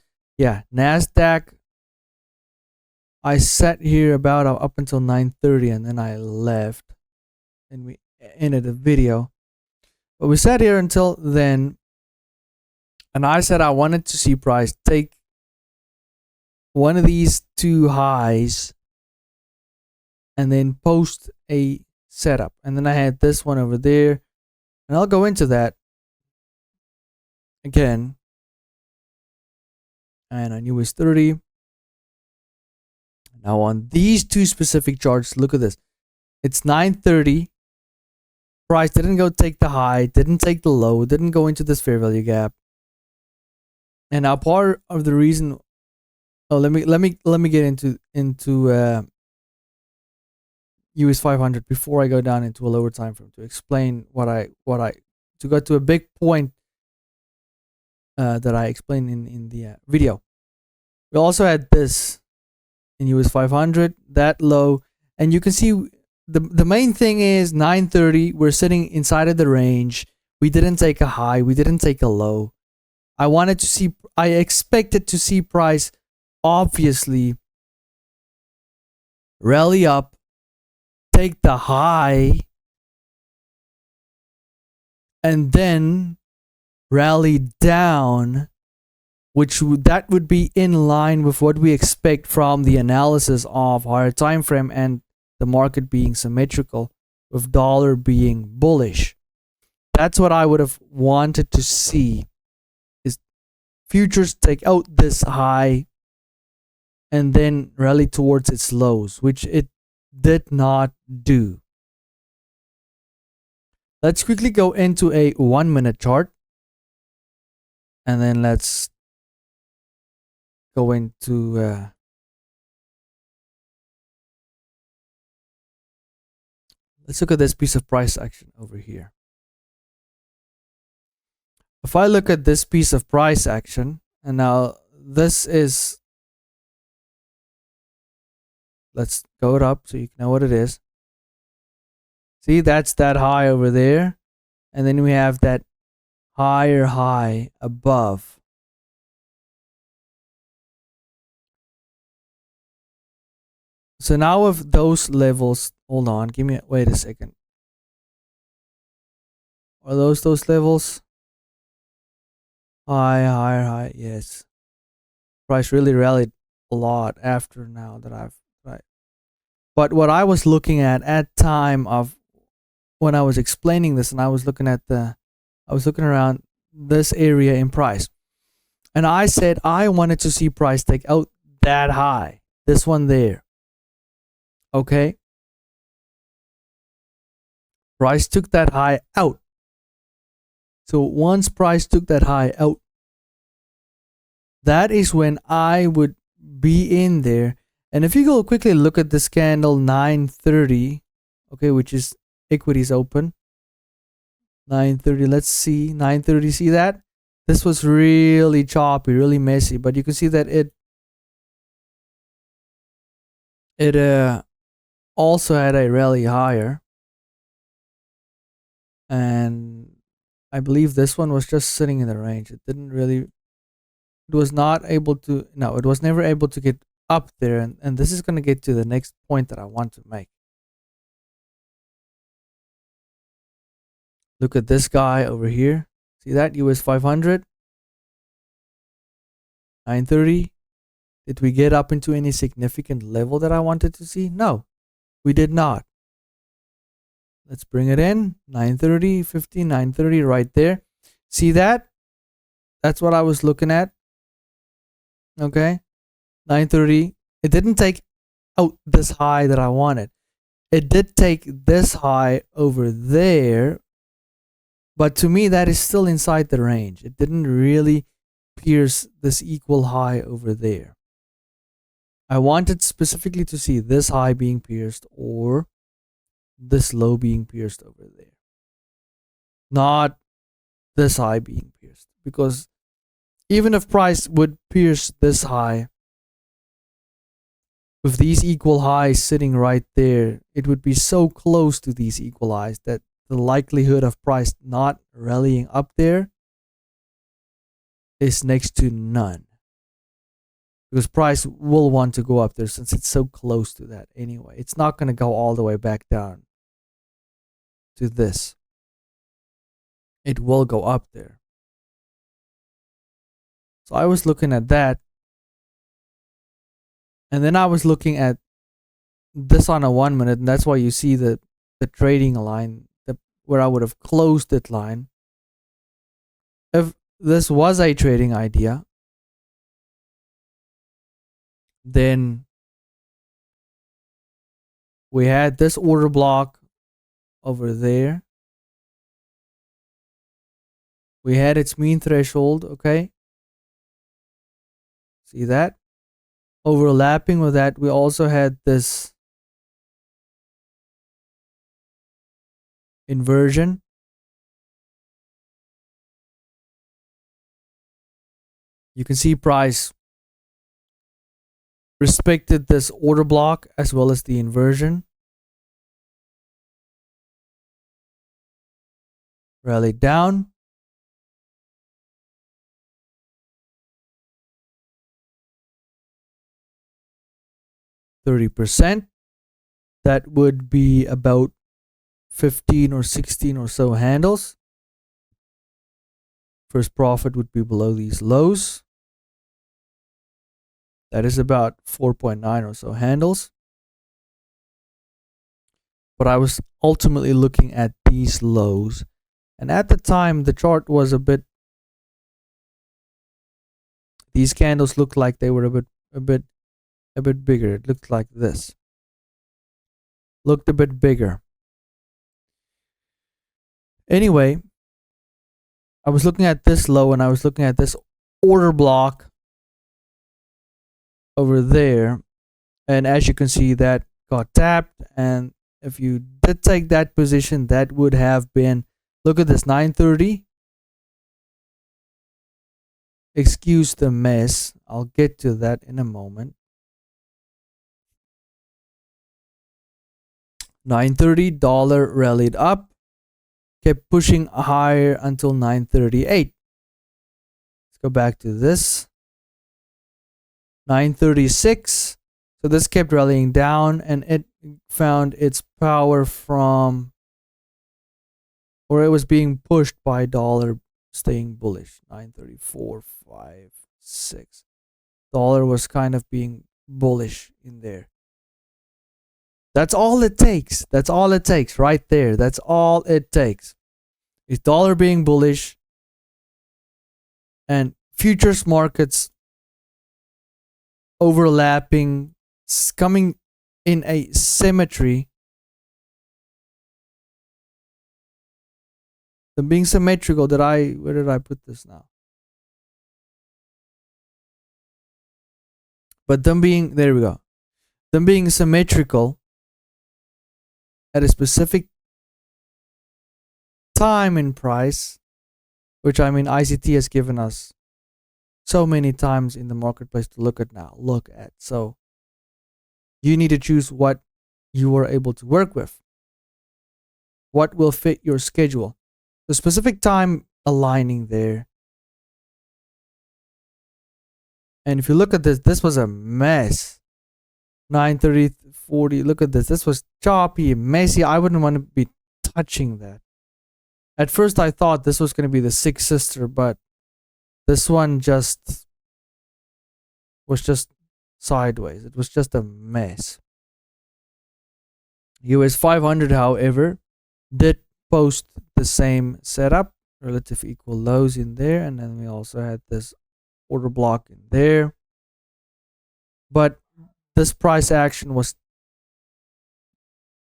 I sat here about up until 9:30, and then I left, and we ended the video. But we sat here until then, and I said I wanted to see price take one of these two highs and then post a setup. And then I had this one over there, and I'll go into that again. And on US 30. Now on these two specific charts, look at this. It's 9:30. Price didn't go take the high, didn't take the low, didn't go into this fair value gap. And now part of the reason, let me get into US 500 before I go down into a lower time frame to explain to go to a big point that I explained in the video. We also had this in US 500, that low, and you can see the main thing is 9:30. We're sitting inside of the range. We didn't take a high, we didn't take a low. I expected to see price obviously rally up, take the high, and then rally down, that would be in line with what we expect from the analysis of higher time frame and the market being symmetrical, with dollar being bullish. That's what I would have wanted to see, is futures take out this high and then rally towards its lows, which it did not do. Let's quickly go into a 1-minute chart, and then let's go into let's look at this piece of price action over here. If I look at this piece of price action, and now this is, let's go it up so you know what it is. See, that's that high over there, and then we have that higher high above. So now with those levels, hold on, wait a second. Are those levels? High, yes. Price really rallied a lot after now that right. But what I was looking at time of when I was explaining this, and I was looking around this area in price, and I said I wanted to see price take out that high, this one there. Okay, price took that high out. So once price took that high out, that is when I would be in there. And if you go quickly look at this candle 9:30, okay, which is equities open 9:30. Let's see 9:30. See that? This was really choppy, really messy, but you can see that it also had a rally higher, and I believe this one was just sitting in the range. It was never able to get up there, and this is going to get to the next point that I want to make. Look at this guy over here. See that? US 500 9:30. Did we get up into any significant level that I wanted to see? No, we did not. Let's bring it in. 9:30, 15, 9:30 right there. See that? That's what I was looking at. Okay. 930. It didn't take out this high that I wanted. It did take this high over there, but to me that is still inside the range. It didn't really pierce this equal high over there. I wanted specifically to see this high being pierced or this low being pierced over there, not this high being pierced, because even if price would pierce this high, with these equal highs sitting right there, it would be so close to these equal highs that the likelihood of price not rallying up there is next to none, because price will want to go up there since it's so close to that anyway. It's not going to go all the way back down to this. It will go up there. So I was looking at that, and then I was looking at this on a 1 minute, and that's why you see the trading line, where I would have closed that line. If this was a trading idea, then we had this order block over there. We had its mean threshold, okay? See that? Overlapping with that, we also had this inversion. You can see price respected this order block as well as the inversion. Rallied down. %. That would be about 15 or 16 or so handles. First profit would be below these lows. That is about 4.9 or so handles. But I was ultimately looking at these lows, and at the time the chart was a bit, these candles looked like they were a bit bigger. It looked like this. Looked a bit bigger. Anyway, I was looking at this low and I was looking at this order block over there, and as you can see, that got tapped, and if you did take that position, that would have been, look at this, 930. Excuse the mess, I'll get to that in a moment. $930 rallied up, kept pushing higher until 938. Let's go back to this. 936. So this kept rallying down, and it found its power from, or it was being pushed by dollar staying bullish. 934, 5, 6. Dollar was kind of being bullish in there. That's all it takes. That's all it takes right there. That's all it takes. Is dollar being bullish and futures markets overlapping, coming in a symmetry. Them being symmetrical, where did I put this now? But them being, there we go. Them being symmetrical at a specific time in price, which I mean ICT has given us so many times in the marketplace to look at. So you need to choose what you are able to work with, what will fit your schedule. The specific time aligning there. And if you look at this, this was a mess. 930, 40, look at this. This was choppy, messy. I wouldn't want to be touching that. At first I thought this was going to be the Six Sister, but this one was just sideways. It was just a mess. US 500, however, did post the same setup, relative equal lows in there, and then we also had this order block in there. but this price action was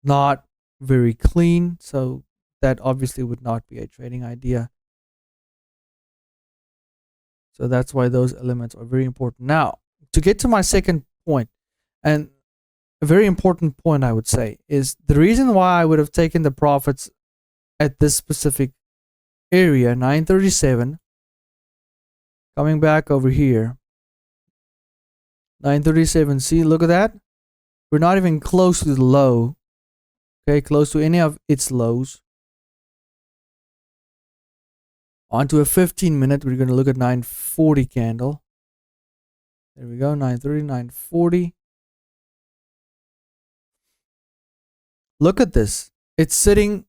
not very clean, so that obviously would not be a trading idea. So that's why those elements are very important. Now, to get to my second point, and a very important point, I would say, is the reason why I would have taken the profits at this specific area, 937, coming back over here, 937, see, look at that. We're not even close to the low, okay, close to any of its lows. Onto a 15-minute, we're going to look at 940 candle. There we go, 930, 940. Look at this. It's sitting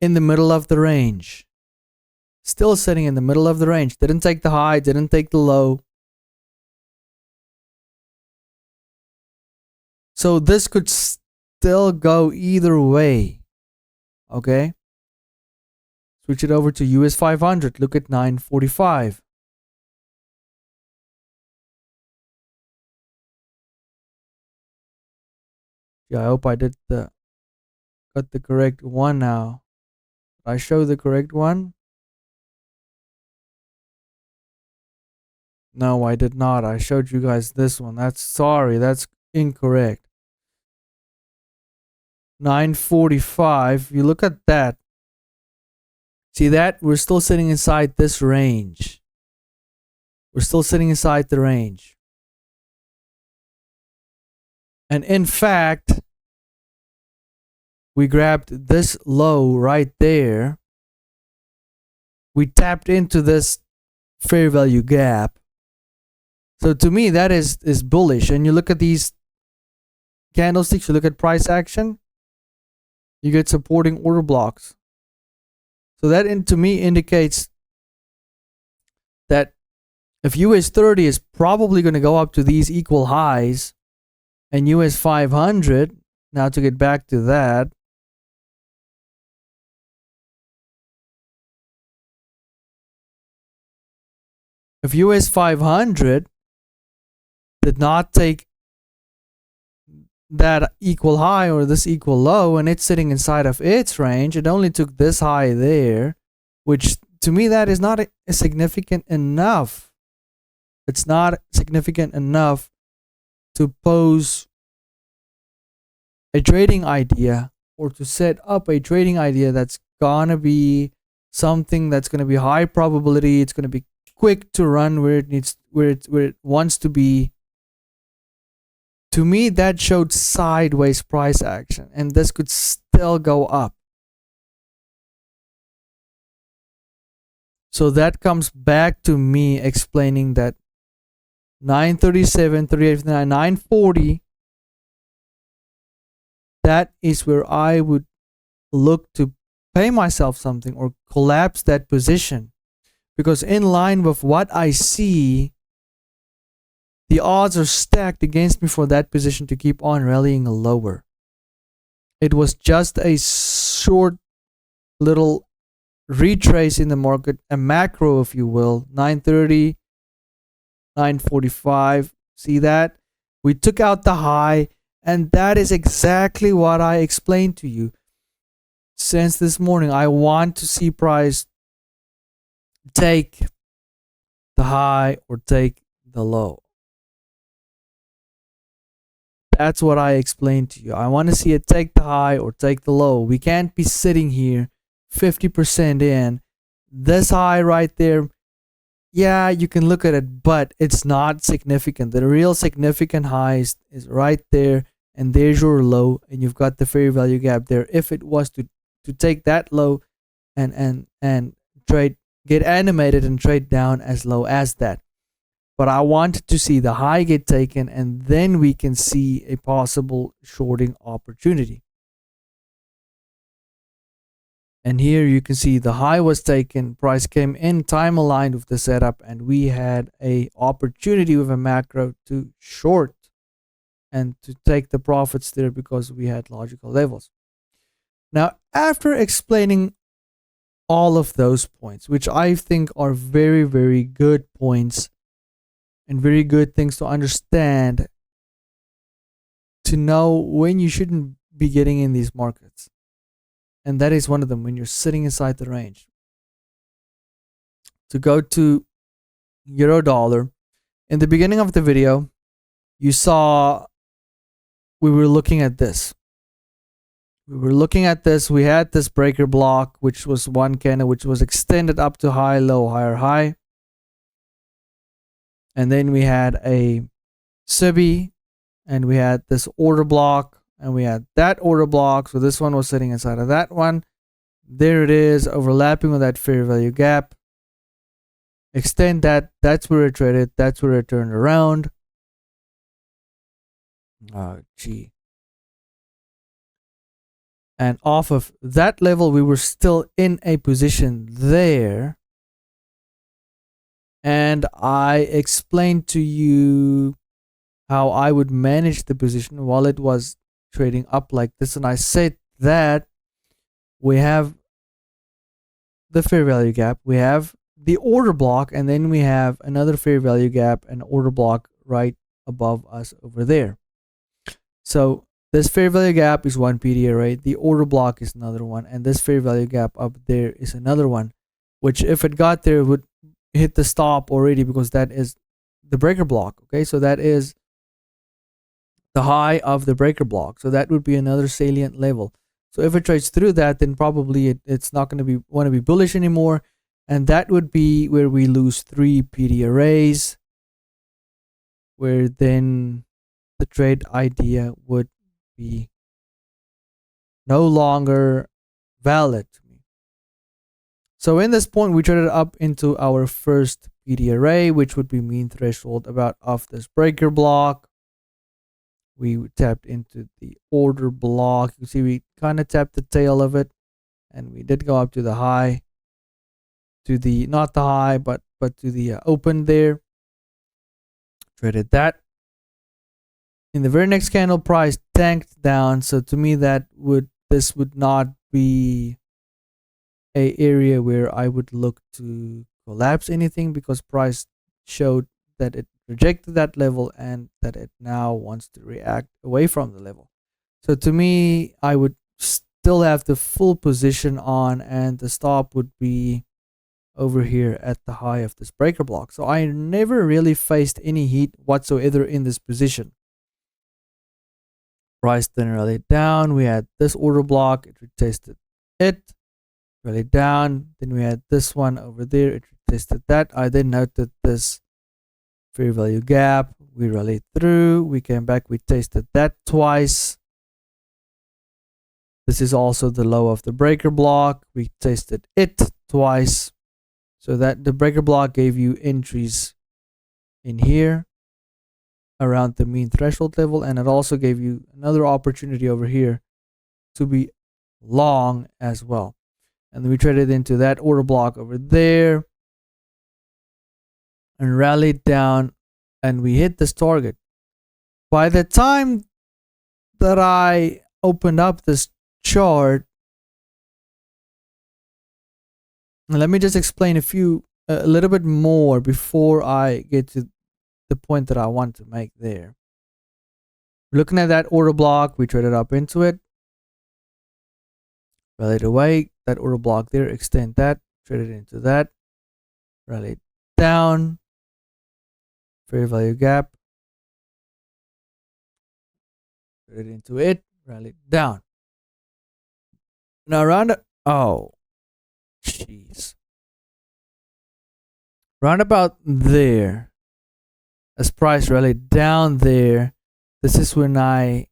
in the middle of the range. Still sitting in the middle of the range. Didn't take the high, didn't take the low. So this could still go either way. Okay? Switch it over to US 500. Look at 945. Yeah, I hope I got the correct one now. Did I show the correct one? No, I did not. I showed you guys this one. That's incorrect. 945. You look at that. See that? We're still sitting inside this range. We're still sitting inside the range. And in fact, we grabbed this low right there. We tapped into this fair value gap. So to me, that is bullish. And you look at these candlesticks, you look at price action, you get supporting order blocks. So that to me indicates that if US 30 is probably going to go up to these equal highs, and US 500, now to get back to that, if US 500 did not take that equal high or this equal low, and it's sitting inside of its range, it only took this high there, which to me that is not significant enough. It's not significant enough to pose a trading idea or to set up a trading idea that's gonna be something that's gonna be high probability. It's gonna be quick to run where it wants to be. To me, that showed sideways price action, and this could still go up. So that comes back to me explaining that 937, 389, 940, that is where I would look to pay myself something or collapse that position. Because in line with what I see, the odds are stacked against me for that position to keep on rallying lower. It was just a short little retrace in the market, a macro, if you will. 930, 945. See that? We took out the high, and that is exactly what I explained to you. Since this morning, I want to see price take the high or take the low. That's what I explained to you. I want to see it take the high or take the low. We can't be sitting here 50% in. This high right there, yeah, you can look at it, but it's not significant. The real significant high is right there, and there's your low, and you've got the fair value gap there. If it was to take that low and trade, get animated and trade down as low as that. But I wanted to see the high get taken, and then we can see a possible shorting opportunity. And here you can see the high was taken, price came in time aligned with the setup, and we had a opportunity with a macro to short and to take the profits there because we had logical levels. Now, after explaining all of those points, which I think are very, very good points and very good things to understand to know when you shouldn't be getting in these markets. And that is one of them, when you're sitting inside the range. To go to euro dollar, in the beginning of the video, you saw we were looking at this. We had this breaker block, which was one candle, which was extended up to high, low, higher, high. And then we had a SIBI, and we had this order block, and we had that order block. So this one was sitting inside of that one. There it is, overlapping with that fair value gap. Extend that. That's where it traded. That's where it turned around. Oh, gee. And off of that level, we were still in a position there. And I explained to you how I would manage the position while it was trading up like this. And I said that we have the fair value gap, we have the order block, and then we have another fair value gap and order block right above us over there. So this fair value gap is one PDA, right? The order block is another one, and this fair value gap up there is another one, which if it got there, it would hit the stop already, because that is the breaker block. Okay, so that is the high of the breaker block. So that would be another salient level. So if it trades through that, then probably it's not going to want to be bullish anymore, and that would be where we lose 3 PD arrays, where then the trade idea would be no longer valid to me. So in this point, we traded up into our first PD array, which would be mean threshold about off this breaker block. We tapped into the order block. You see, we kind of tapped the tail of it, and we did go up to the high, to the, not the high, but to the open there. Traded that. In the very next candle, price tanked down. So to me, this would not be a area where I would look to collapse anything, because price showed that it rejected that level and that it now wants to react away from the level. So to me, I would still have the full position on, and the stop would be over here at the high of this breaker block. So I never really faced any heat whatsoever in this position. Price then rallied down. We had this order block, it retested it, rallied down. Then we had this one over there, it retested that. I then noted this fair value gap, we rallied through, we came back, we tested that twice. This is also the low of the breaker block, we tested it twice. So that the breaker block gave you entries in here around the mean threshold level, and it also gave you another opportunity over here to be long as well. And then we traded into that order block over there and rallied down, and we hit this target. By the time that I opened up this chart, let me just explain a little bit more before I get to the point that I want to make there. Looking at that order block, we traded up into it, rallied away, that order block there, extend that, traded into that, rallied down, fair value gap, traded into it, rallied down. Now around jeez, round about there, as price rallied down there, this is when I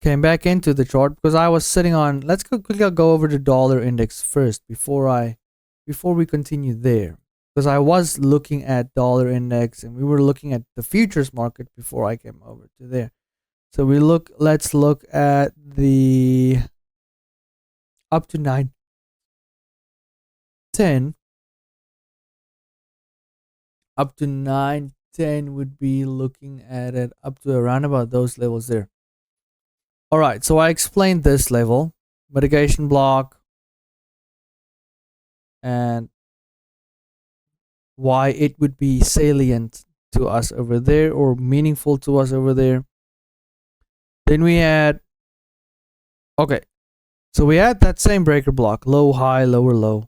came back into the chart, because I was sitting on, let's quickly go over the dollar index first before we continue there, because I was looking at dollar index and we were looking at the futures market before I came over to there. So let's look at the up to 910. Up to 910 would be looking at it up to around about those levels there. All right, so I explained this level, mitigation block, and why it would be salient to us over there, or meaningful to us over there. Then we had, okay, so we had that same breaker block, low, high, lower, low.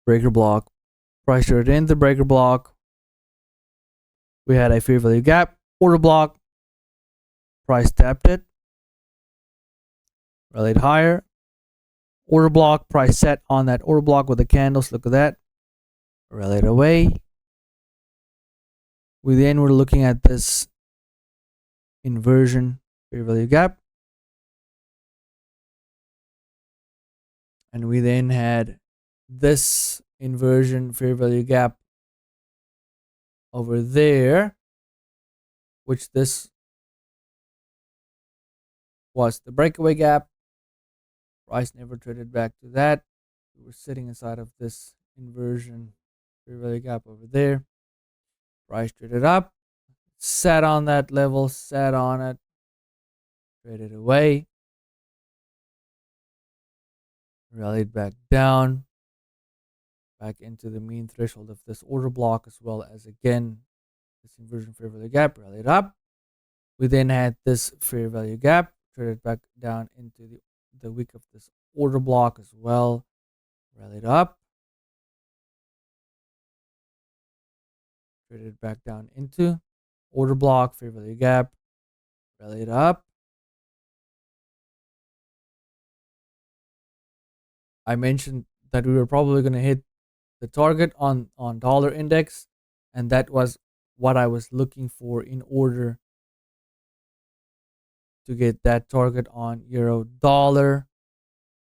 Breaker block, price traded in the breaker block. We had a fair value gap, order block, price tapped it, rallied higher. Order block, price set on that order block with the candles. Look at that. Rallied away. We then were looking at this inversion fair value gap. And we then had this inversion fair value gap over there, which this was the breakaway gap. Price never traded back to that. We were sitting inside of this inversion fair value gap over there. Price traded up, sat on that level, sat on it, traded away, rallied back down, back into the mean threshold of this order block, as well as again this inversion fair value gap, rallied up. We then had this fair value gap, traded back down into the wick of this order block as well, rallied up, traded back down into order block, fair value gap, rallied up. I mentioned that we were probably going to hit the target on dollar index, and that was what I was looking for in order to get that target on euro dollar.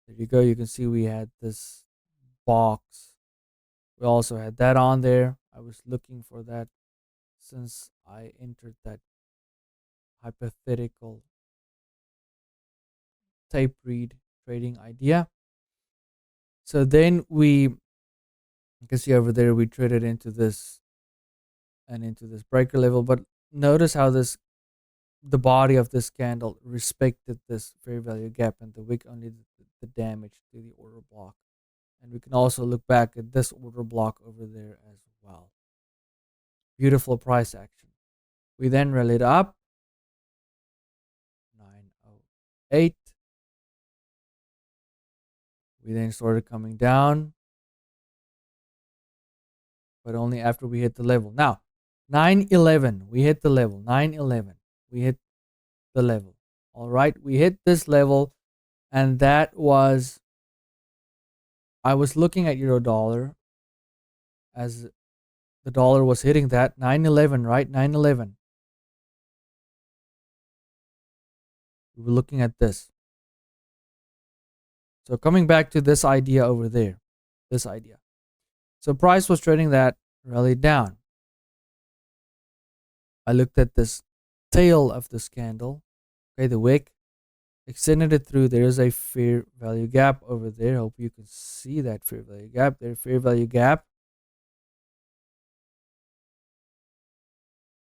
There you go. You can see we had this box. We also had that on there. I was looking for that since I entered that hypothetical tape read trading idea. So then you can see over there, we traded into this and into this breaker level. But notice how the body of this candle respected this fair value gap, and the wick only did the damage to the order block. And we can also look back at this order block over there as well. Beautiful price action. We then rallied up 908. We then started coming down, but only after we hit the level. Now, 911, we hit the level. 911, we hit the level. All right, we hit this level, and that was, I was looking at euro dollar as the dollar was hitting that 911, right? 911. We were looking at this. So coming back to this idea over there, this idea. So price was trading that, rallied down. I looked at this tail of this candle, okay, the wick, extended it through. There is a fair value gap over there. Hope you can see that fair value gap there, fair value gap.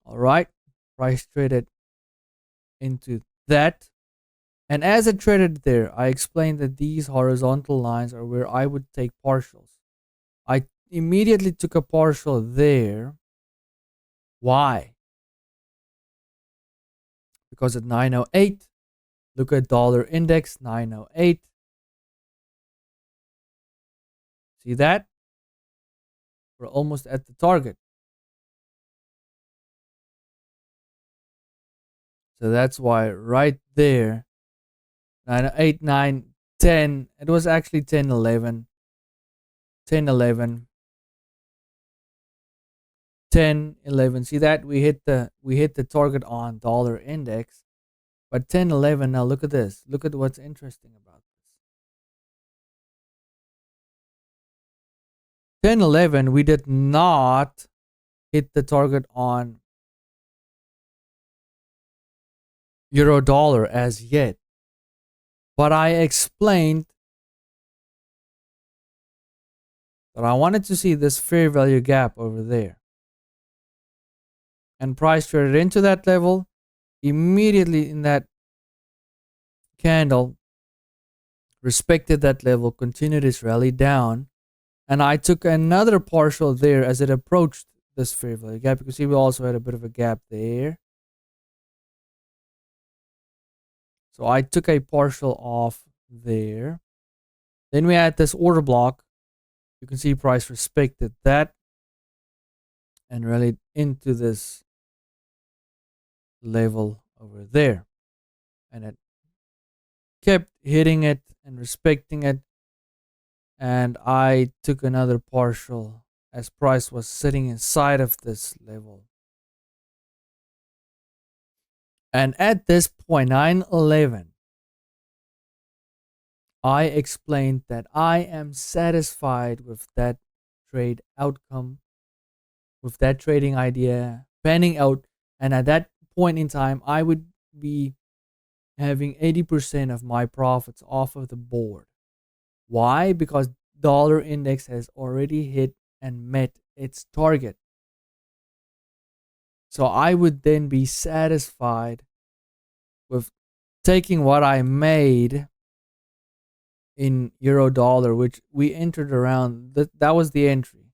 All right, price traded into that. And as it traded there, I explained that these horizontal lines are where I would take partials. I immediately took a partial there. Why? Because at 908, look at dollar index, 908. See that? We're almost at the target. So that's why right there, 908, 9, 10, it was actually 10, 11, 10, 11, 10, 11. See that? We hit the target on dollar index. But 10, 11, now look at this. Look at what's interesting about this. 10, 11, we did not hit the target on euro dollar as yet. But I explained that I wanted to see this fair value gap over there. And price traded into that level. Immediately in that candle, respected that level, continued its rally down. And I took another partial there as it approached this fair value gap. You can see we also had a bit of a gap there. So I took a partial off there. Then we had this order block. You can see price respected that and rallied into this level over there. And it kept hitting it and respecting it. And I took another partial as price was sitting inside of this level. And at this point, 9/11, I explained that I am satisfied with that trade outcome, with that trading idea panning out. And at that point in time, I would be having 80% of my profits off of the board. Why? Because dollar index has already hit and met its target. So I would then be satisfied with taking what I made in euro dollar, which we entered around, that was the entry.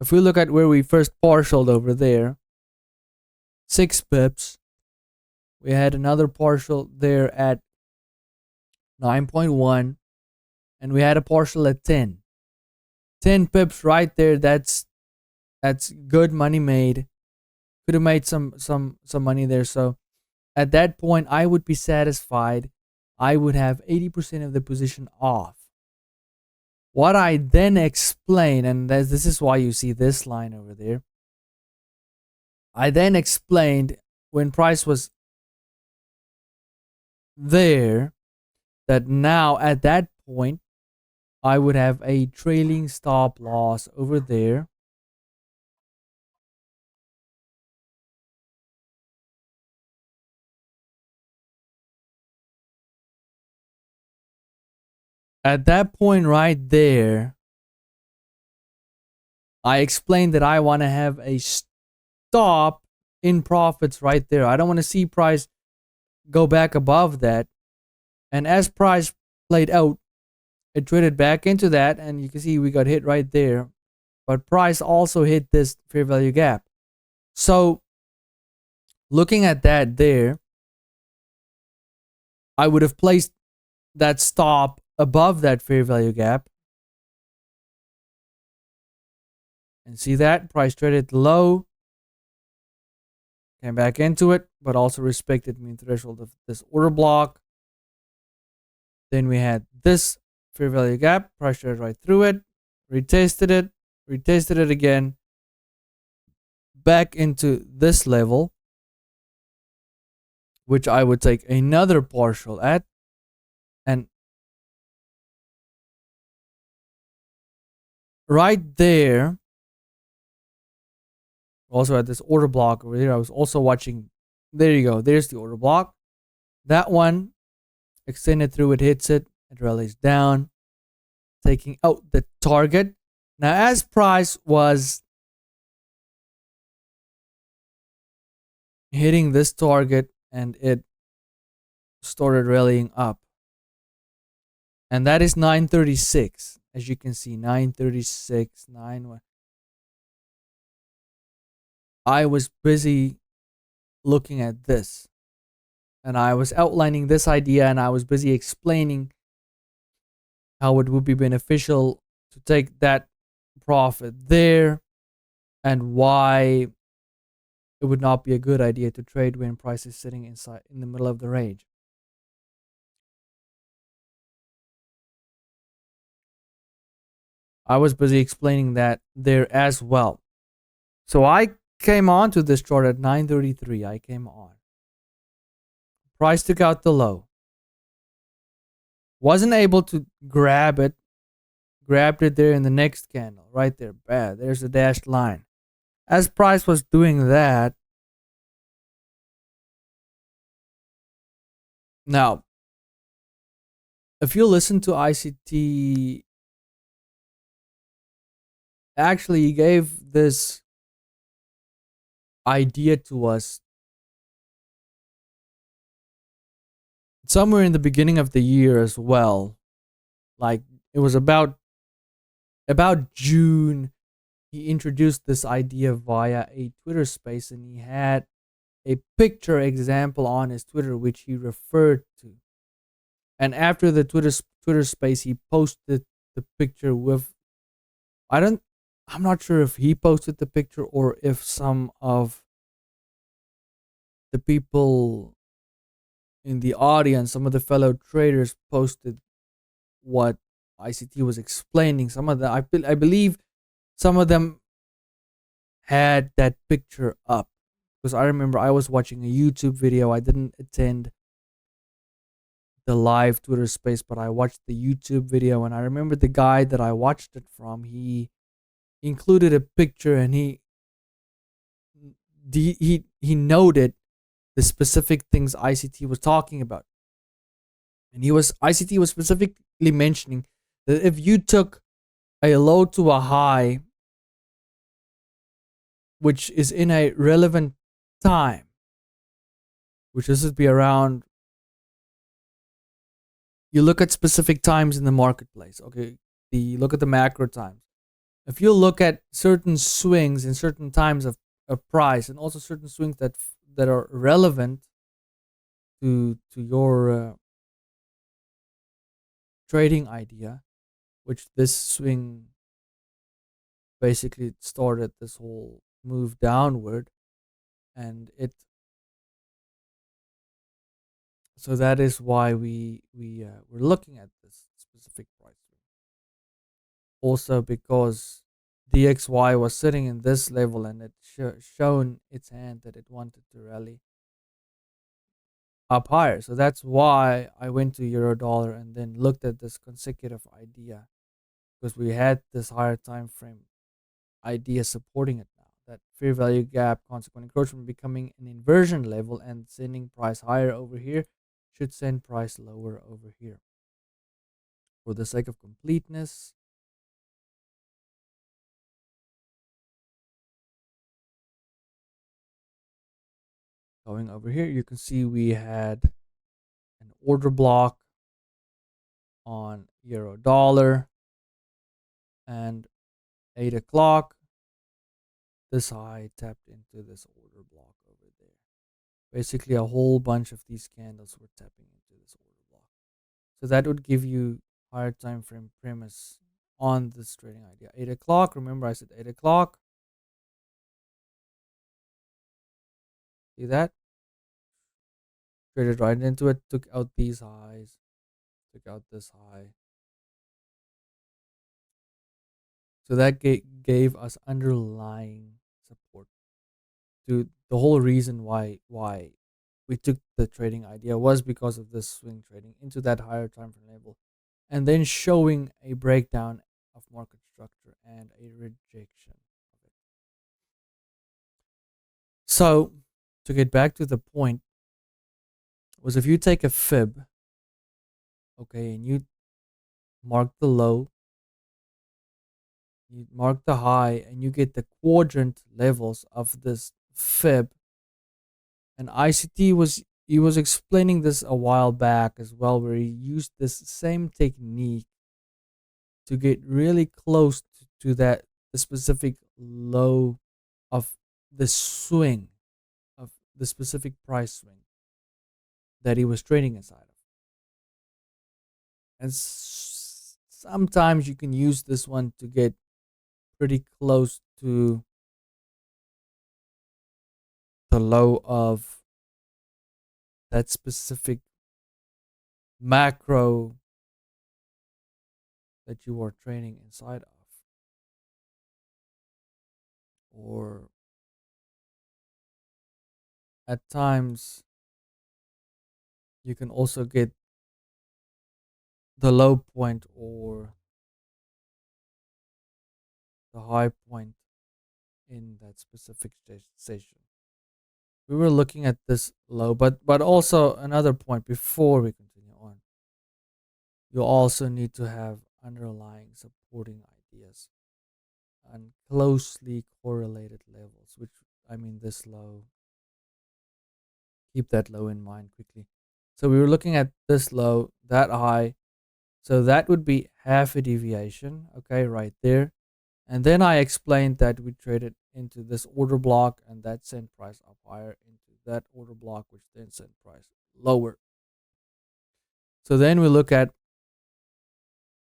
If we look at where we first partialed over there, 6 pips. We had another partial there at 9.1, and we had a partial at 10. 10 pips right there. That's good money made. Could have made some money there. So at that point, I would be satisfied. I would have 80% of the position off. What I then explain, and this is why you see this line over there. I then explained when price was there that now at that point I would have a trailing stop loss over there. At that point right there, I explained that I want to have a stop in profits right there. I don't want to see price go back above that. And as price played out, it traded back into that, and you can see we got hit right there. But price also hit this fair value gap. So looking at that there, I would have placed that stop above that fair value gap. And see that? Price traded low. Came back into it, but also respected mean threshold of this order block. Then we had this fair value gap. Price traded right through it. Retested it again. Back into this level, which I would take another partial at. And right there, also at this order block over here, I was also watching. There you go. There's the order block. That one extended through, it hits it, it rallies down, taking out the target. Now, as price was hitting this target and it started rallying up, and that is 936, as you can see, 936, 9. I was busy looking at this, and I was outlining this idea, and I was busy explaining how it would be beneficial to take that profit there, and why it would not be a good idea to trade when price is sitting inside in the middle of the range. I was busy explaining that there as well. So I came on to this chart at 933. I came on. Price took out the low. Wasn't able to grab it. Grabbed it there in the next candle. Right there. Bad. There's the dashed line. As price was doing that. Now, if you listen to ICT, actually he gave this idea to us somewhere in the beginning of the year as well. Like it was about June. He introduced this idea via a Twitter space, and he had a picture example on his Twitter, which he referred to. And after the Twitter space, he posted the picture with, I'm not sure if he posted the picture or if some of the people in the audience, some of the fellow traders posted what ICT was explaining. Some of them, I believe some of them had that picture up, because I remember I was watching a YouTube video. I didn't attend the live Twitter space, but I watched the YouTube video, and I remember the guy that I watched it from, he included a picture, and he noted the specific things ICT was talking about. And ICT was specifically mentioning that if you took a low to a high, which is in a relevant time, which this would be around, you look at specific times in the marketplace. Okay, look at the macro times. If you look at certain swings in certain times of price, and also certain swings that are relevant to your trading idea, which this swing basically started this whole move downward, and so that is why we're looking at this specific price swing. Also because DXY was sitting in this level, and it shown its hand that it wanted to rally up higher. So that's why I went to euro dollar and then looked at this consecutive idea, because we had this higher time frame idea supporting it now. That fair value gap, consequent encroachment becoming an inversion level, and sending price higher over here should send price lower over here. For the sake of completeness, going over here, you can see we had an order block on euro dollar, and 8 o'clock, this high tapped into this order block over there. Basically, a whole bunch of these candles were tapping into this order block. So that would give you higher time frame premise on this trading idea. 8 o'clock, remember I said 8 o'clock. See that? Traded right into it, took out these highs, took out this high. So that gave us underlying support. To the whole reason why we took the trading idea was because of this swing trading into that higher time frame level, and then showing a breakdown of market structure and a rejection of it. So to get back to the point, was if you take a fib, okay, and you mark the low, you mark the high, and you get the quadrant levels of this fib. And ICT was explaining this a while back as well, where he used this same technique to get really close to that the specific low of the swing, of the specific price swing that he was trading inside of. And sometimes you can use this one to get pretty close to the low of that specific macro that you are trading inside of. Or at times you can also get the low point or the high point in that specific station. We were looking at this low, but also another point before we continue on. You also need to have underlying supporting ideas and closely correlated levels, which I mean this low. Keep that low in mind quickly. So we were looking at this low, that high. So that would be half a deviation, okay, right there. And then I explained that we traded into this order block, and that sent price up higher into that order block, which then sent price lower. So then we look at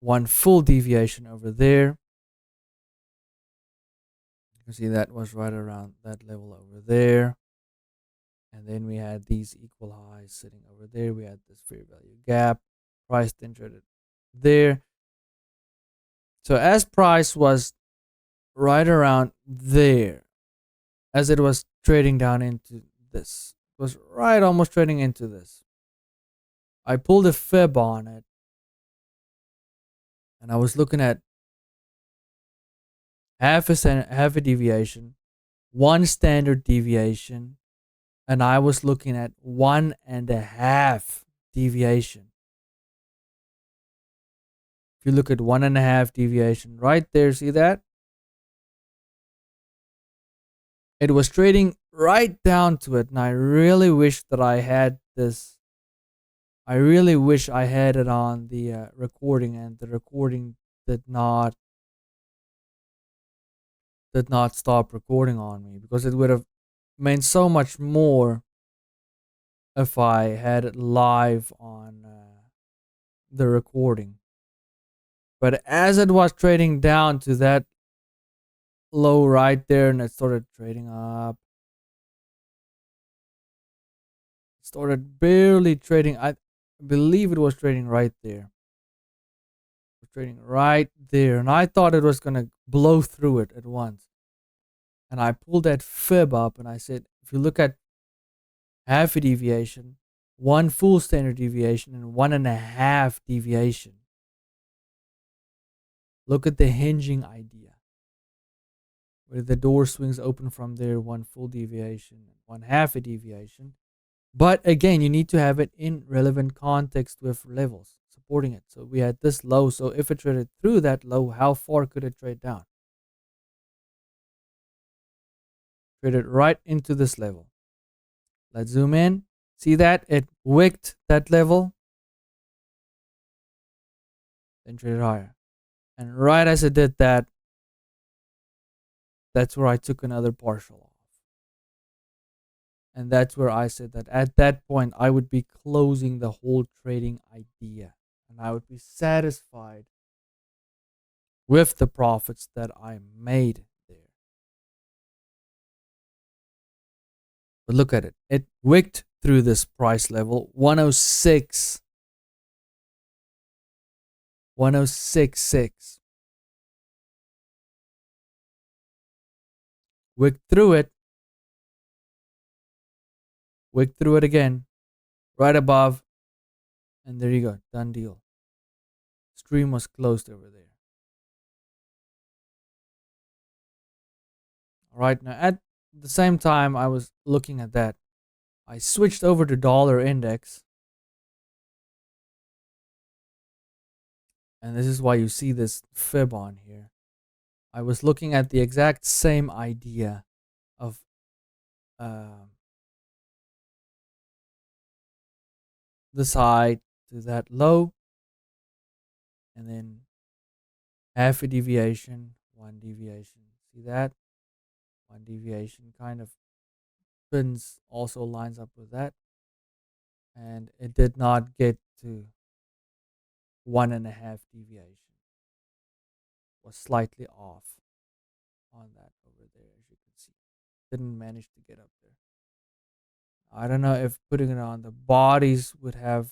one full deviation over there. You can see that was right around that level over there. And then we had these equal highs sitting over there. We had this fair value gap. Price then traded there. So as price was right around there, as it was trading down into this, it was right almost trading into this. I pulled a fib on it, and I was looking at half a deviation, one standard deviation, and I was looking at 1.5 deviation. If you look at 1.5 deviation right there, see that? It was trading right down to it, and I really wish that I had this. I really wish I had it on the recording, and the recording did not stop recording on me, because it would have meant so much more if I had it live on the recording. But as it was trading down to that low right there, and it started trading up, it started barely trading. I believe it was trading right there. It was trading right there, and I thought it was gonna blow through it at once. And I pulled that fib up, and I said, if you look at half a deviation, one full standard deviation, and 1.5 deviation, look at the hinging idea, where the door swings open from there, one full deviation, one half a deviation. But again, you need to have it in relevant context with levels supporting it. So we had this low. So if it traded through that low, how far could it trade down? Traded right into this level. Let's zoom in. See that? It wicked that level, then traded higher. And right as it did that, that's where I took another partial off. And that's where I said that at that point, I would be closing the whole trading idea. And I would be satisfied with the profits that I made there. But look at it. It wicked through this price level, 106. 106.6. Wicked through it. Wicked through it again. Right above. And there you go. Done deal. Stream was closed over there. Alright, now at the same time I was looking at that, I switched over to dollar index. And this is why you see this fib on here. I was looking at the exact same idea of this high to that low, and then half a deviation, one deviation. See that? One deviation kind of pins also lines up with that. And it did not get to 1.5 deviation. Was slightly off on that over there, as you can see. Didn't manage to get up there. I don't know if putting it on the bodies would have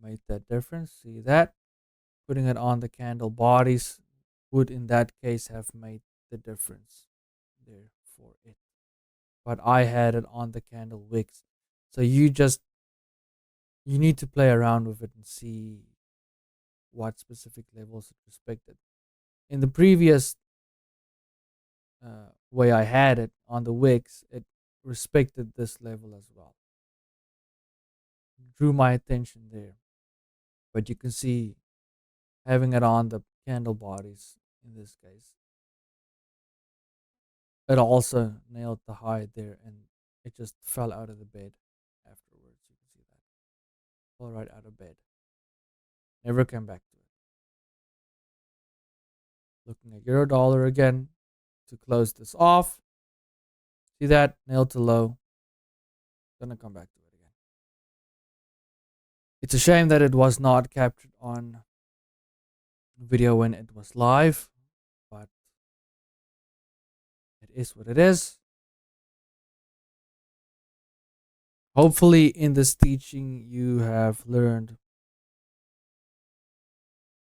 made that difference. See that? Putting it on the candle bodies would in that case have made the difference there for it. But I had it on the candle wicks. So you need to play around with it and see what specific levels it respected. In the previous way I had it on the wicks, it respected this level as well. Drew my attention there. But you can see having it on the candle bodies in this case, it also nailed the high there, and it just fell out of the bed afterwards. You can see that. Fell right out of bed. Never came back to it. Looking at euro dollar again to close this off. See that? Nail to low. Gonna come back to it again. It's a shame that it was not captured on video when it was live, but it is what it is. Hopefully in this teaching you have learned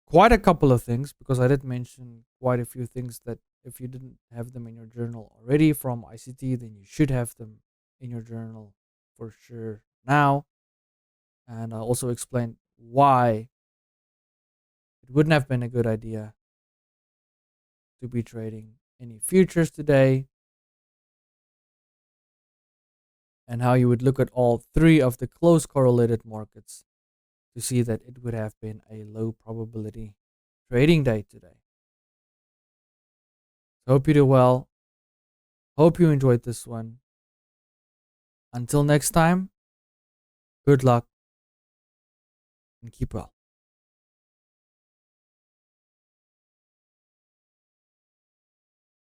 quite a couple of things, because I did mention quite a few things that if you didn't have them in your journal already from ICT, then you should have them in your journal for sure now. And I also explained why it wouldn't have been a good idea to be trading any futures today, and how you would look at all three of the close correlated markets to see that it would have been a low probability trading day today. Hope you do well. Hope you enjoyed this one. Until next time, good luck and keep well.